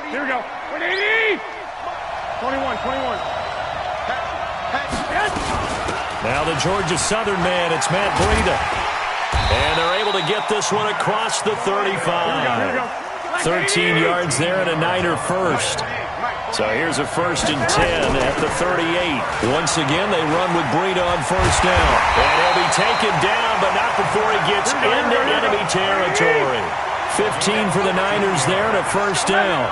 S4: Here we go. 180! 21.
S2: Now the Georgia Southern man, it's Matt Breida. And they're able to get this one across the 35. 13 yards there and a Niner first. So here's a 1st and 10 at the 38. Once again, they run with Breida on first down. And he'll be taken down, but not before he gets into enemy territory. 15 for the Niners there and a first down.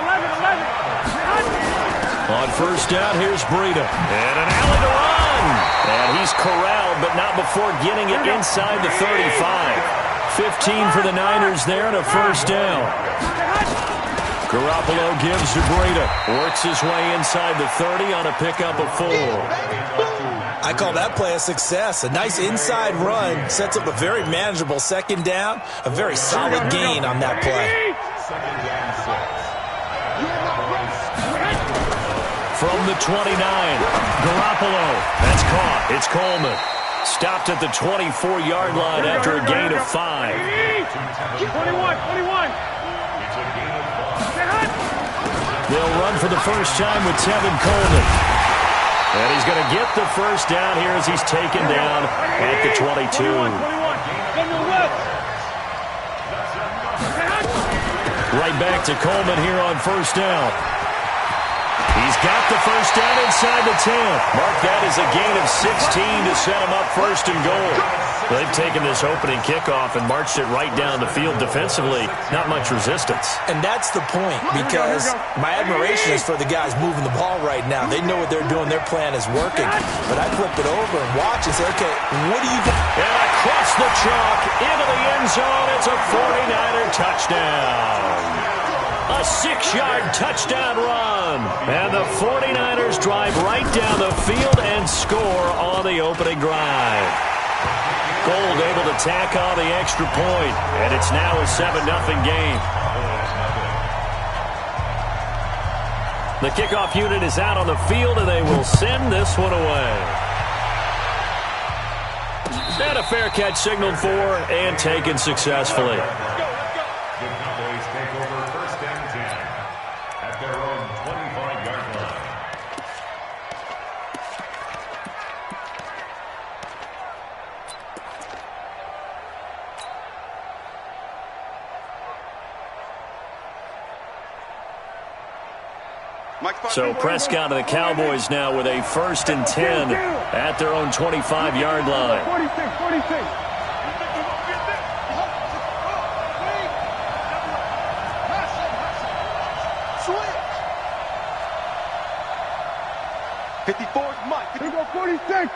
S2: On first down, here's Breida. And an alley to run. And he's corralled, but not before getting it inside the 35. 15 for the Niners there and a first down. Garoppolo gives to Breida. Works his way inside the 30 on a pickup of 4.
S5: I call that play a success. A nice inside run sets up a very manageable second down. A very solid gain on that play.
S2: From the 29, Garoppolo. That's caught. It's Coleman. Stopped at the 24-yard line after a gain of 5.
S4: 21.
S2: They'll run for the first time with Tevin Coleman. And he's going to get the first down here as he's taken down at the 22. Right back to Coleman here on first down. He's got the first down inside the 10. Mark that as a gain of 16 to set him up first and goal. They've taken this opening kickoff and marched it right down the field defensively. Not much resistance.
S5: And that's the point, because my admiration is for the guys moving the ball right now. They know what they're doing. Their plan is working. But I flip it over and watch and say, okay, what do you got?
S2: And across the chalk into the end zone. It's a 49er touchdown. A 6-yard touchdown run. And the 49ers drive right down the field and score on the opening drive. Gold able to tack on the extra point, and it's now a 7-0 game. The kickoff unit is out on the field, and they will send this one away. And a fair catch signaled for and taken successfully.
S6: The Cowboys take over 1st and 10 at their own 25-yard line.
S2: So Prescott and the Cowboys now with a 1st and 10 at their own 25-yard line.
S4: 46.
S3: 54 is Mike.
S4: Here we go, 46.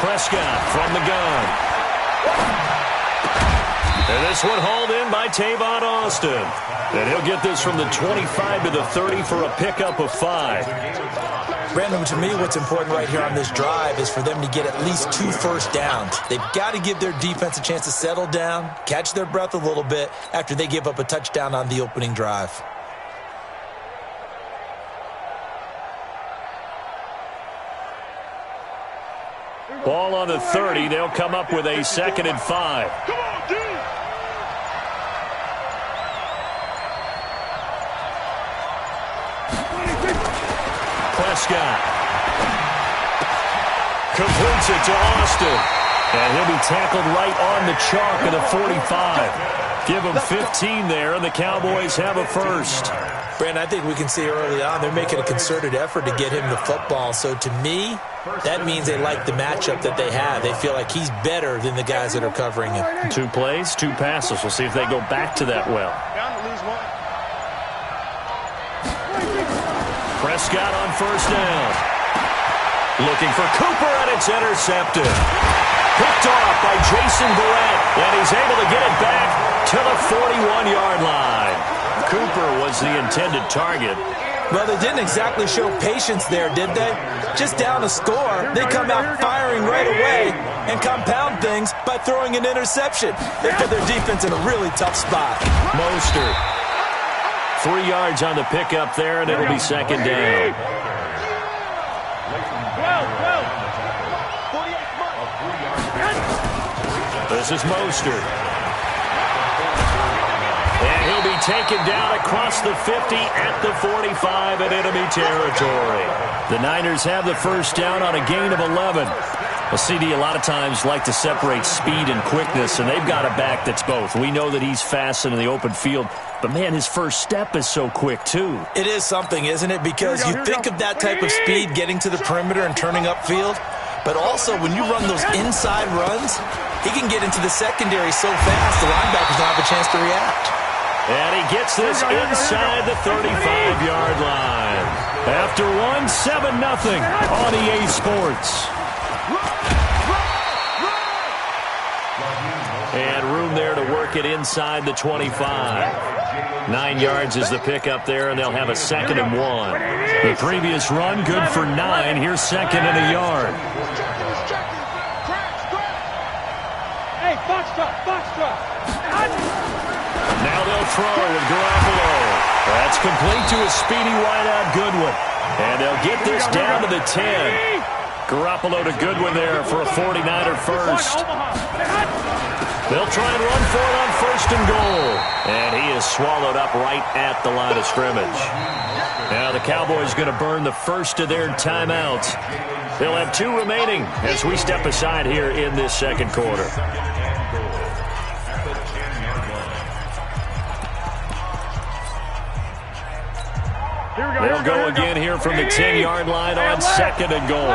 S2: Prescott from the gun. And this one hauled in by Tavon Austin. And he'll get this from the 25 to the 30 for a pickup of 5.
S5: Brandon, to me, what's important right here on this drive is for them to get at least 2 first downs. They've got to give their defense a chance to settle down, catch their breath a little bit after they give up a touchdown on the opening drive.
S2: Ball on the 30. They'll come up with a 2nd and 5.
S4: Come on, dude.
S2: Prescott completes it to Austin. And he'll be tackled right on the chalk of the 45. Give him 15 there, and the Cowboys have a 1st.
S5: Brandon, I think we can see early on they're making a concerted effort to get him the football. So to me, that means they like the matchup that they have. They feel like he's better than the guys that are covering him.
S2: 2 plays, 2 passes. We'll see if they go back to that well.
S3: Down to lose 1.
S2: Prescott on 1st down. Looking for Cooper, and it's intercepted. Picked off by Jason Barrett, and he's able to get it back to the 41-yard line. Cooper was the intended target.
S5: Well, they didn't exactly show patience there, did they? Just down a score, they come out firing right away and compound things by throwing an interception. They put their defense in a really tough spot.
S2: Mostert. 3 yards on the pickup there, and it'll be 2nd down. This is Mostert. And he'll be taken down across the 50 at the 45 in enemy territory. The Niners have the 1st down on a gain of 11. Well, CD a lot of times like to separate speed and quickness, and they've got a back that's both. We know that he's fast in the open field, but, man, his first step is so quick, too.
S5: It is something, isn't it? Because you think of that type of speed getting to the perimeter and turning upfield, but also when you run those inside runs, he can get into the secondary so fast the linebackers don't have a chance to react.
S2: And he gets this inside the 35-yard line. After 7-0 on EA Sports. And room there to work it inside the 25. 9 yards is the pickup there, and they'll have a 2nd and 1. The previous run, good for 9. Here's 2nd and a yard.
S4: Hey, box drop.
S2: Now they'll throw with Garoppolo. That's complete to a speedy wideout Goodwin. And they'll get this down to the 10. Garoppolo to Goodwin there for a 49er 1st. They'll try and run for it on 1st and goal. And he is swallowed up right at the line of scrimmage. Now the Cowboys going to burn the first of their timeouts. They'll have 2 remaining as we step aside here in this 2nd quarter. They'll go again here from the 10-yard line on 2nd and goal.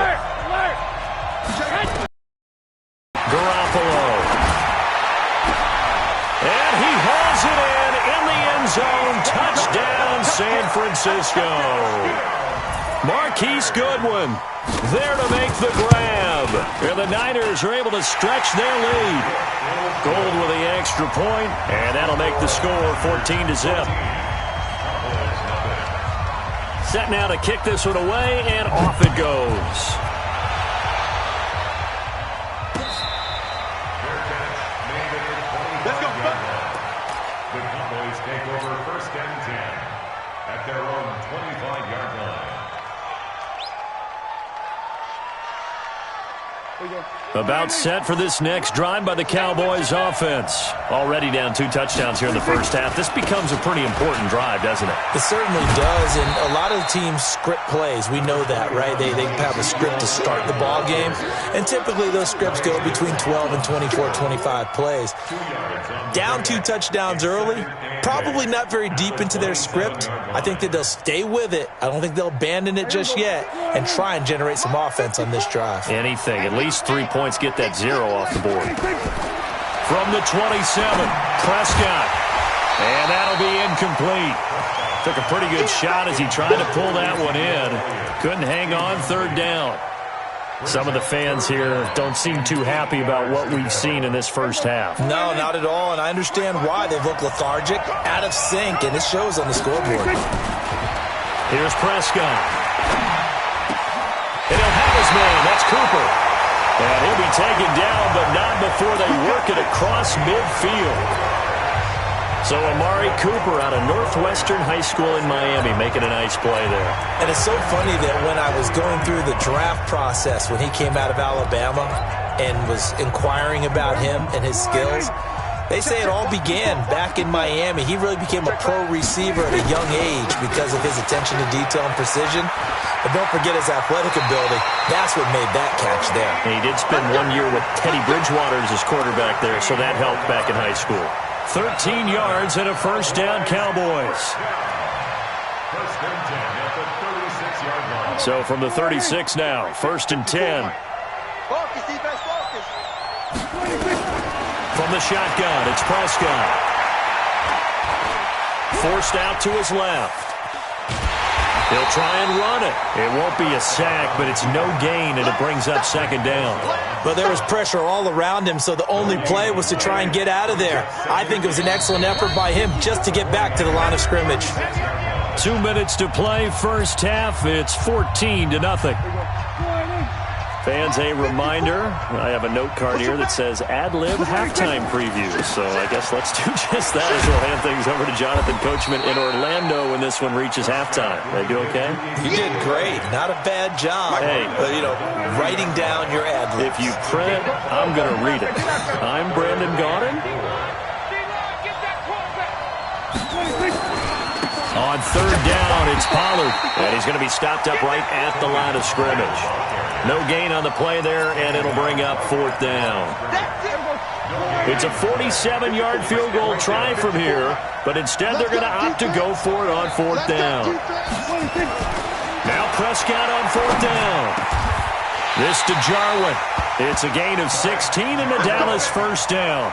S2: Garoppolo. And he hauls it in the end zone. Touchdown, San Francisco. Marquise Goodwin there to make the grab. And the Niners are able to stretch their lead. Gold with the extra point, and that'll make the score 14-0. Set now to kick this one away, and off it goes.
S6: Let's go. The Cowboys take over 1st and 10 at their own 25-yard line.
S4: Here we go.
S2: About set for this next drive by the Cowboys offense. Already down 2 touchdowns here in the first half. This becomes a pretty important drive, doesn't it?
S5: It certainly does, and a lot of the teams script plays. We know that, right? They have a script to start the ball game, and typically those scripts go between 12 and 24, 25 plays. Down 2 touchdowns early, probably not very deep into their script. I think that they'll stay with it. I don't think they'll abandon it just yet and try and generate some offense on this drive.
S2: Anything. At least 3 points, get that 0 off the board. From the 27, Prescott. And that'll be incomplete. Took a pretty good shot as he tried to pull that one in. Couldn't hang on, 3rd down. Some of the fans here don't seem too happy about what we've seen in this first half.
S5: No, not at all, and I understand why. They've looked lethargic, out of sync, and it shows on the scoreboard.
S2: Here's Prescott. And he'll have his man. That's Cooper. And he'll be taken down, but not before they work it across midfield. So Amari Cooper out of Northwestern High School in Miami making a nice play there.
S5: And it's so funny that when I was going through the draft process when he came out of Alabama and was inquiring about him and his skills, they say it all began back in Miami. He really became a pro receiver at a young age because of his attention to detail and precision. But don't forget his athletic ability. That's what made that catch there.
S2: And he did spend 1 year with Teddy Bridgewater as his quarterback there, so that helped back in high school. 13 yards and a 1st down, Cowboys.
S6: 1st and 10 at the 36-yard line.
S2: So from the 36 now, 1st and 10.
S3: Focus, defense, focus.
S2: From the shotgun, it's Prescott. Forced out to his left. He'll try and run it. It won't be a sack, but it's no gain, and it brings up 2nd down.
S5: But there was pressure all around him, so the only play was to try and get out of there. I think it was an excellent effort by him just to get back to the line of scrimmage.
S2: 2 minutes to play, first half. It's 14-0. Fans, a reminder, I have a note card here that says ad-lib halftime preview. So I guess let's do just that as we'll hand things over to Jonathan Coachman in Orlando when this one reaches halftime. They do okay?
S5: You did great. Not a bad job.
S2: Hey.
S5: Writing down your ad-libs.
S2: If you print, I'm going to read it. I'm Brandon Gaudin. On 3rd down, it's Pollard. And he's going to be stopped up right at the line of scrimmage. No gain on the play there, and it'll bring up 4th down. It's a 47-yard field goal try from here, but instead they're going to opt to go for it on 4th down. Now Prescott on 4th down. This to Jarwin. It's a gain of 16 and the Dallas 1st down.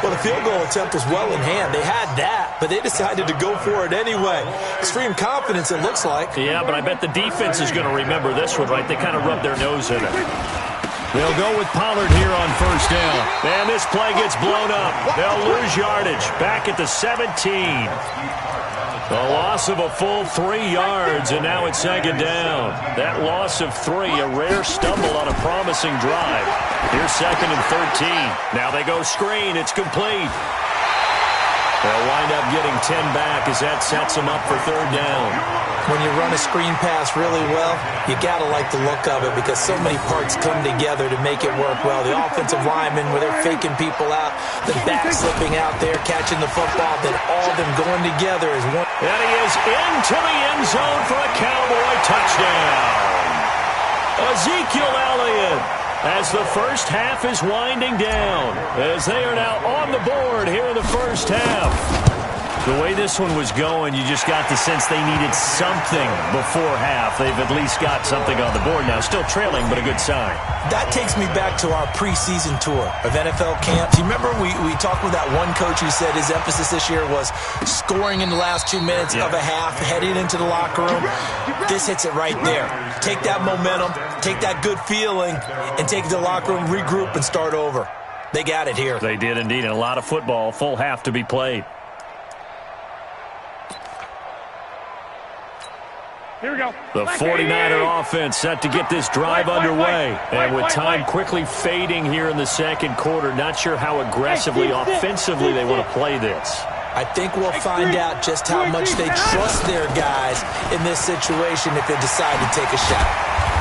S5: Well, the field goal attempt was well in hand. They had that, but they decided to go for it anyway. Extreme confidence, it looks like.
S2: Yeah, but I bet the defense is going to remember this one, right? They kind of rubbed their nose in it. They'll go with Pollard here on 1st down. And this play gets blown up. They'll lose yardage. Back at the 17. The loss of a full 3 yards, and now it's 2nd down. That loss of 3, a rare stumble on a promising drive. Here's 2nd and 13. Now they go screen. It's complete. They'll wind up getting 10 back as that sets them up for 3rd down.
S5: When you run a screen pass really well, you got to like the look of it because so many parts come together to make it work well. The offensive linemen, where they're faking people out, the back slipping out there, catching the football, then all of them going together as one.
S2: And he is into the end zone for a Cowboy touchdown. Ezekiel Elliott, as the first half is winding down, as they are now on the board here in the first half. The way this one was going, you just got the sense they needed something before half. They've at least got something on the board now. Still trailing, but a good sign.
S5: That takes me back to our preseason tour of NFL camp. Do you remember we talked with that one coach who said his emphasis this year was scoring in the last 2 minutes of a half, heading into the locker room? This hits it right there. Take that momentum, take that good feeling, and take it to the locker room, regroup, and start over. They got it here.
S2: They did indeed, and a lot of football, full half to be played.
S4: Here we go.
S2: The 49er offense set to get this drive underway. And with time quickly fading here in the 2nd quarter, not sure how aggressively, offensively they want to play this.
S5: I think we'll find out just how much they trust their guys in this situation if they decide to take a shot.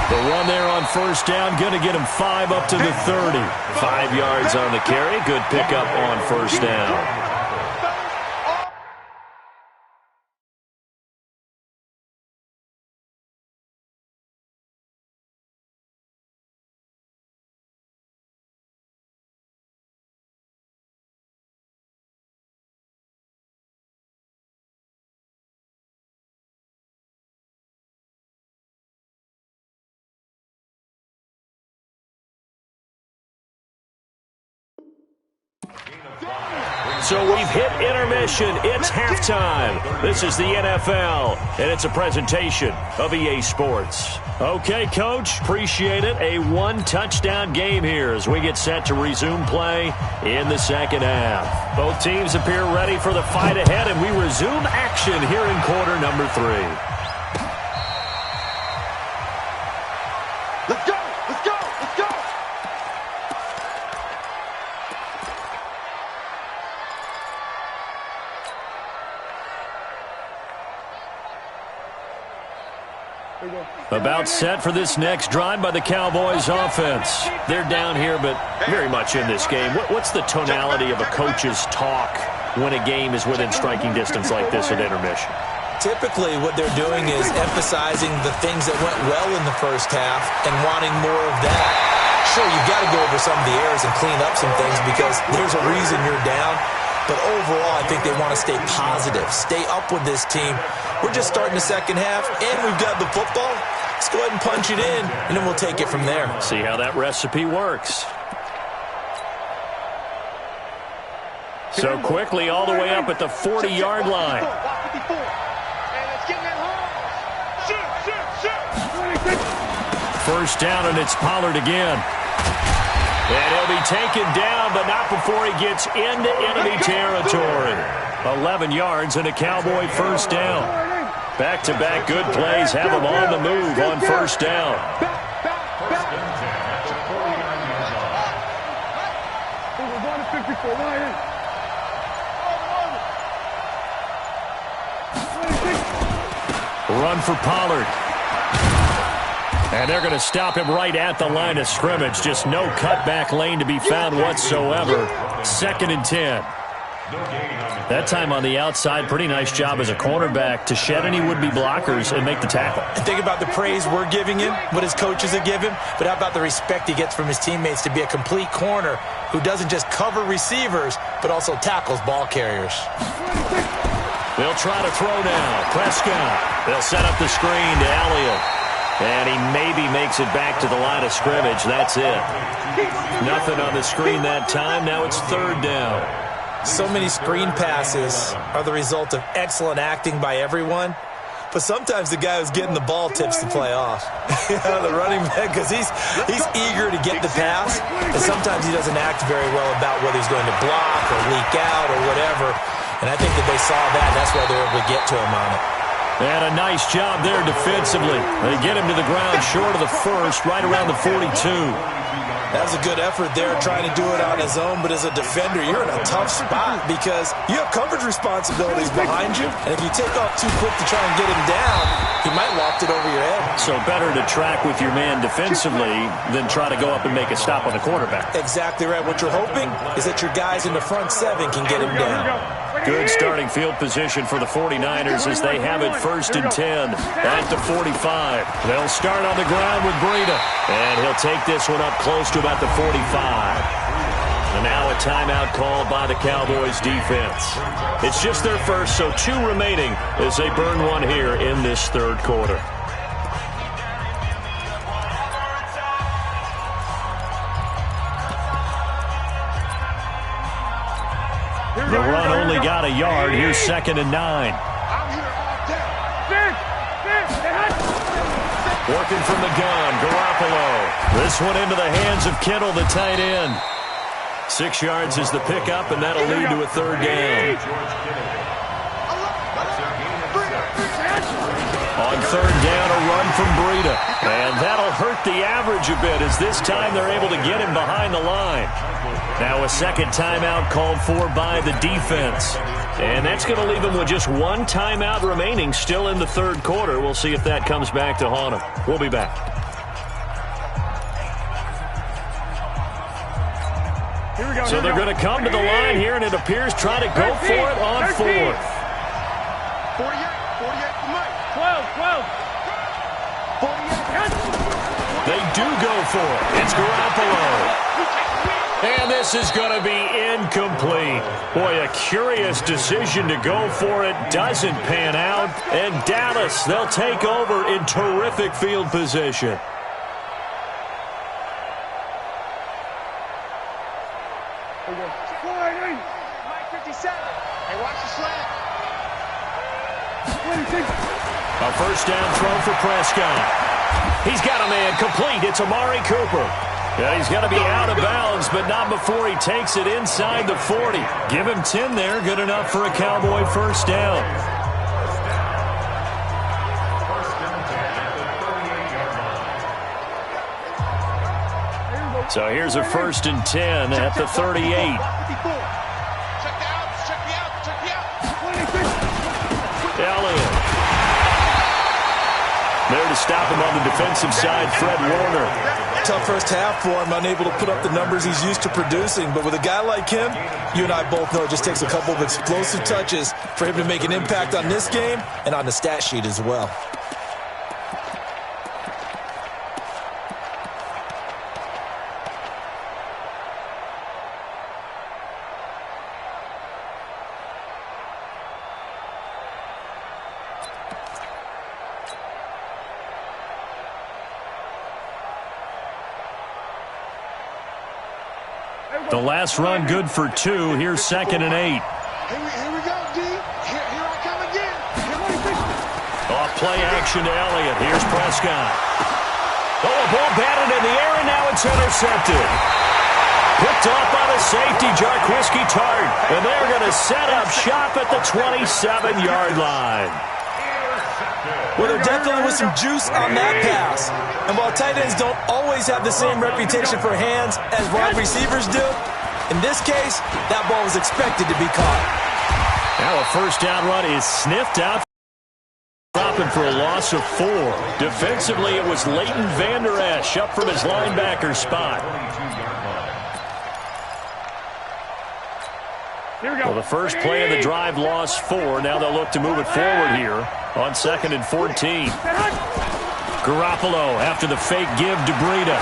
S2: The run there on first down, going to get him 5 up to the 30. 5 yards on the carry. Good pickup on first down. So we've hit intermission. It's halftime. This is the NFL, and it's a presentation of EA Sports. Okay, Coach, appreciate it. A one-touchdown game here as we get set to resume play in the second half. Both teams appear ready for the fight ahead, and we resume action here in quarter number 3.
S3: Let's go! Let's go! Let's go!
S2: About set for this next drive by the Cowboys offense. They're down here, but very much in this game. What's the tonality of a coach's talk when a game is within striking distance like this at intermission?
S5: Typically, what they're doing is emphasizing the things that went well in the first half and wanting more of that. Sure, you've got to go over some of the errors and clean up some things because there's a reason you're down. But overall, I think they want to stay positive, stay up with this team. We're just starting the second half, and we've got the football. Let's go ahead and punch it in, and then we'll take it from there.
S2: See how that recipe works. So quickly all the way up at the 40-yard line. First down, and it's Pollard again. And he'll be taken down, but not before he gets into enemy territory. 11 yards and a Cowboy first down. Back-to-back good plays have him on the move on first down. Run for Pollard. And they're going to stop him right at the line of scrimmage. Just no cutback lane to be found whatsoever. 2nd and 10. That time on the outside, pretty nice job as a cornerback to shed any would-be blockers and make the tackle.
S5: Think about the praise we're giving him, what his coaches have given him, but how about the respect he gets from his teammates to be a complete corner who doesn't just cover receivers, but also tackles ball carriers.
S2: They'll try to throw now. Prescott. They'll set up the screen to Elliott. And he maybe makes it back to the line of scrimmage. That's it. Nothing on the screen that time. Now it's 3rd down.
S5: So many screen passes are the result of excellent acting by everyone. But sometimes the guy who's getting the ball tips the play off. The running back, because he's eager to get the pass. And sometimes he doesn't act very well about whether he's going to block or leak out or whatever. And I think that they saw that, and that's why they were able to get to him on it.
S2: And a nice job there defensively. They get him to the ground short of the first, right around the 42.
S5: That was a good effort there, trying to do it on his own. But as a defender, you're in a tough spot because you have coverage responsibilities behind you. And if you take off too quick to try and get him down, he might loft it over your head.
S2: So better to track with your man defensively than try to go up and make a stop on the quarterback.
S5: Exactly right. What you're hoping is that your guys in the front 7 can get him down.
S2: Good starting field position for the 49ers as they have it 1st and 10 at the 45. They'll start on the ground with Breida. And he'll take this one up close to about the 45. And now a timeout called by the Cowboys defense. It's just their first, so 2 remaining as they burn one here in this 3rd quarter. The run only got a yard. Here's 2nd and 9. Working from the gun, Garoppolo. This one into the hands of Kittle, the tight end. 6 yards is the pickup, and that'll lead to a 3rd down. On 3rd down, a run from Breida. And that'll hurt the average a bit as this time they're able to get him behind the line. Now a 2nd timeout called for by the defense. And that's going to leave them with just 1 timeout remaining still in the 3rd quarter. We'll see if that comes back to haunt them. We'll be back. So they're going to come to the line here, and it appears try to go for it on 4th.
S3: 48 for Mike. 12. 48.
S2: They do go for it. It's Garoppolo. And this is going to be incomplete. Boy, a curious decision to go for it doesn't pan out. And Dallas, they'll take over in terrific field position.
S3: Mike 57. Hey, watch the slant.
S2: A first down throw for Prescott. He's got a man complete. It's Amari Cooper. Yeah, he's going to be out of bounds, but not before he takes it inside the 40. Give him 10 there. Good enough for a Cowboy first down. So here's a 1st and 10 at the 38.
S3: Check the out.
S2: Elliott. There to stop him on the defensive side, Fred Warner.
S5: Tough first half for him, unable to put up the numbers he's used to producing. But with a guy like him, you and I both know it just takes a couple of explosive touches for him to make an impact on this game and on the stat sheet as well.
S2: The last run good for 2. Here's 2nd and 8.
S3: Here we go, D. Here I come again.
S2: Off play action to Elliott. Here's Prescott. Oh, a ball batted in the air, and now it's intercepted. Picked off by the safety, Jarquiski Tart. And they're going to set up shop at the 27-yard line.
S5: Well, there definitely was some juice on that pass. And while tight ends don't always have the same reputation for hands as wide receivers do, in this case, that ball was expected to be caught.
S2: Now a first down run is sniffed out. Dropping for a loss of 4. Defensively, it was Leighton Vander Esch up from his linebacker spot. Well, the first play of the drive lost 4. Now they'll look to move it forward here on 2nd and 14. Garoppolo after the fake give to Breida.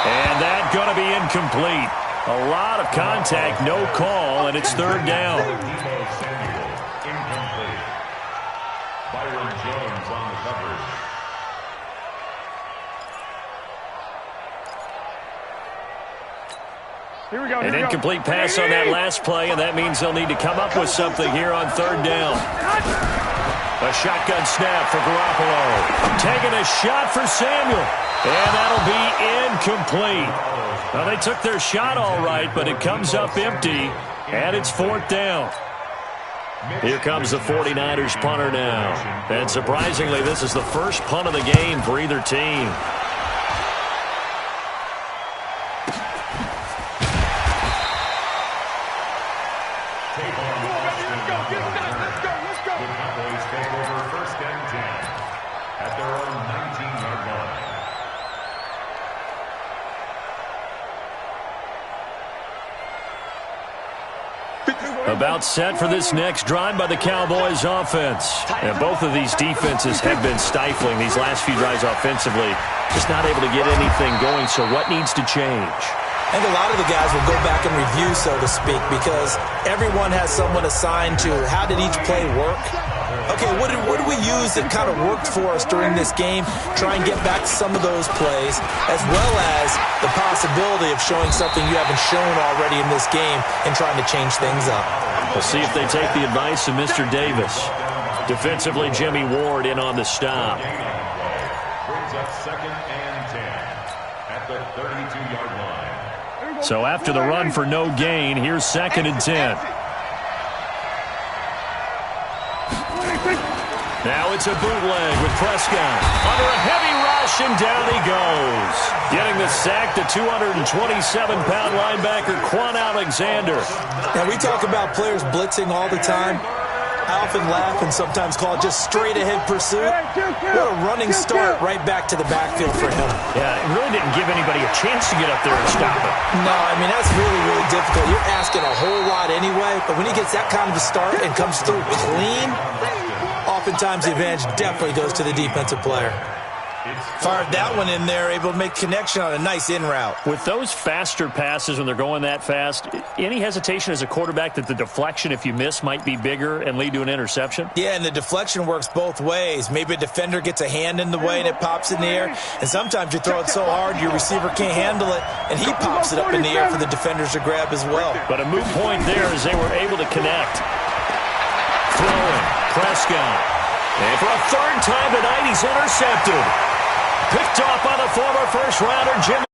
S2: And that's going to be incomplete. A lot of contact, no call, and it's 3rd down.
S6: Incomplete. Byron Jones on the coverage.
S2: An incomplete pass on that last play, and that means they'll need to come up with something here on 3rd down. A shotgun snap for Garoppolo. Taking a shot for Samuel. And that'll be incomplete. Well, they took their shot all right, but it comes up empty, and it's 4th down. Here comes the 49ers punter now. And surprisingly, this is the first punt of the game for either team. About set for this next drive by the Cowboys offense. And both of these defenses have been stifling these last few drives offensively. Just not able to get anything going, so what needs to change?
S5: And a lot of the guys will go back and review, so to speak, because everyone has someone assigned to how did each play work. Okay, what did we use that kind of worked for us during this game? Try and get back to some of those plays, as well as the possibility of showing something you haven't shown already in this game and trying to change things up.
S2: We'll see if they take the advice of Mr. Davis. Defensively, Jimmy Ward in on the stop.
S6: Brings up 2nd and 10 at the 32-yard line.
S2: So after the run for no gain, here's 2nd and 10. Now it's a bootleg with Prescott. Under a heavy rush, and down he goes. Getting the sack, the 227-pound linebacker, Quan Alexander.
S5: Now, we talk about players blitzing all the time. I often laugh and sometimes call it just straight-ahead pursuit. What a running start right back to the backfield for him.
S2: Yeah, it really didn't give anybody a chance to get up there and stop it.
S5: No, I mean, that's really, really difficult. You're asking a whole lot anyway, but when he gets that kind of a start and comes through clean, oftentimes the advantage definitely goes to the defensive player. Fired that one in there, able to make connection on a nice in route.
S2: With those faster passes when they're going that fast, any hesitation as a quarterback that the deflection, if you miss, might be bigger and lead to an interception?
S5: Yeah, and the deflection works both ways. Maybe a defender gets a hand in the way and it pops in the air, and sometimes you throw it so hard your receiver can't handle it, and he pops it up in the air for the defenders to grab as well.
S2: But a moot point there as they were able to connect. Throwing, Prescott. And for a third time tonight, he's intercepted. Picked off by the former first-rounder, Jimmy.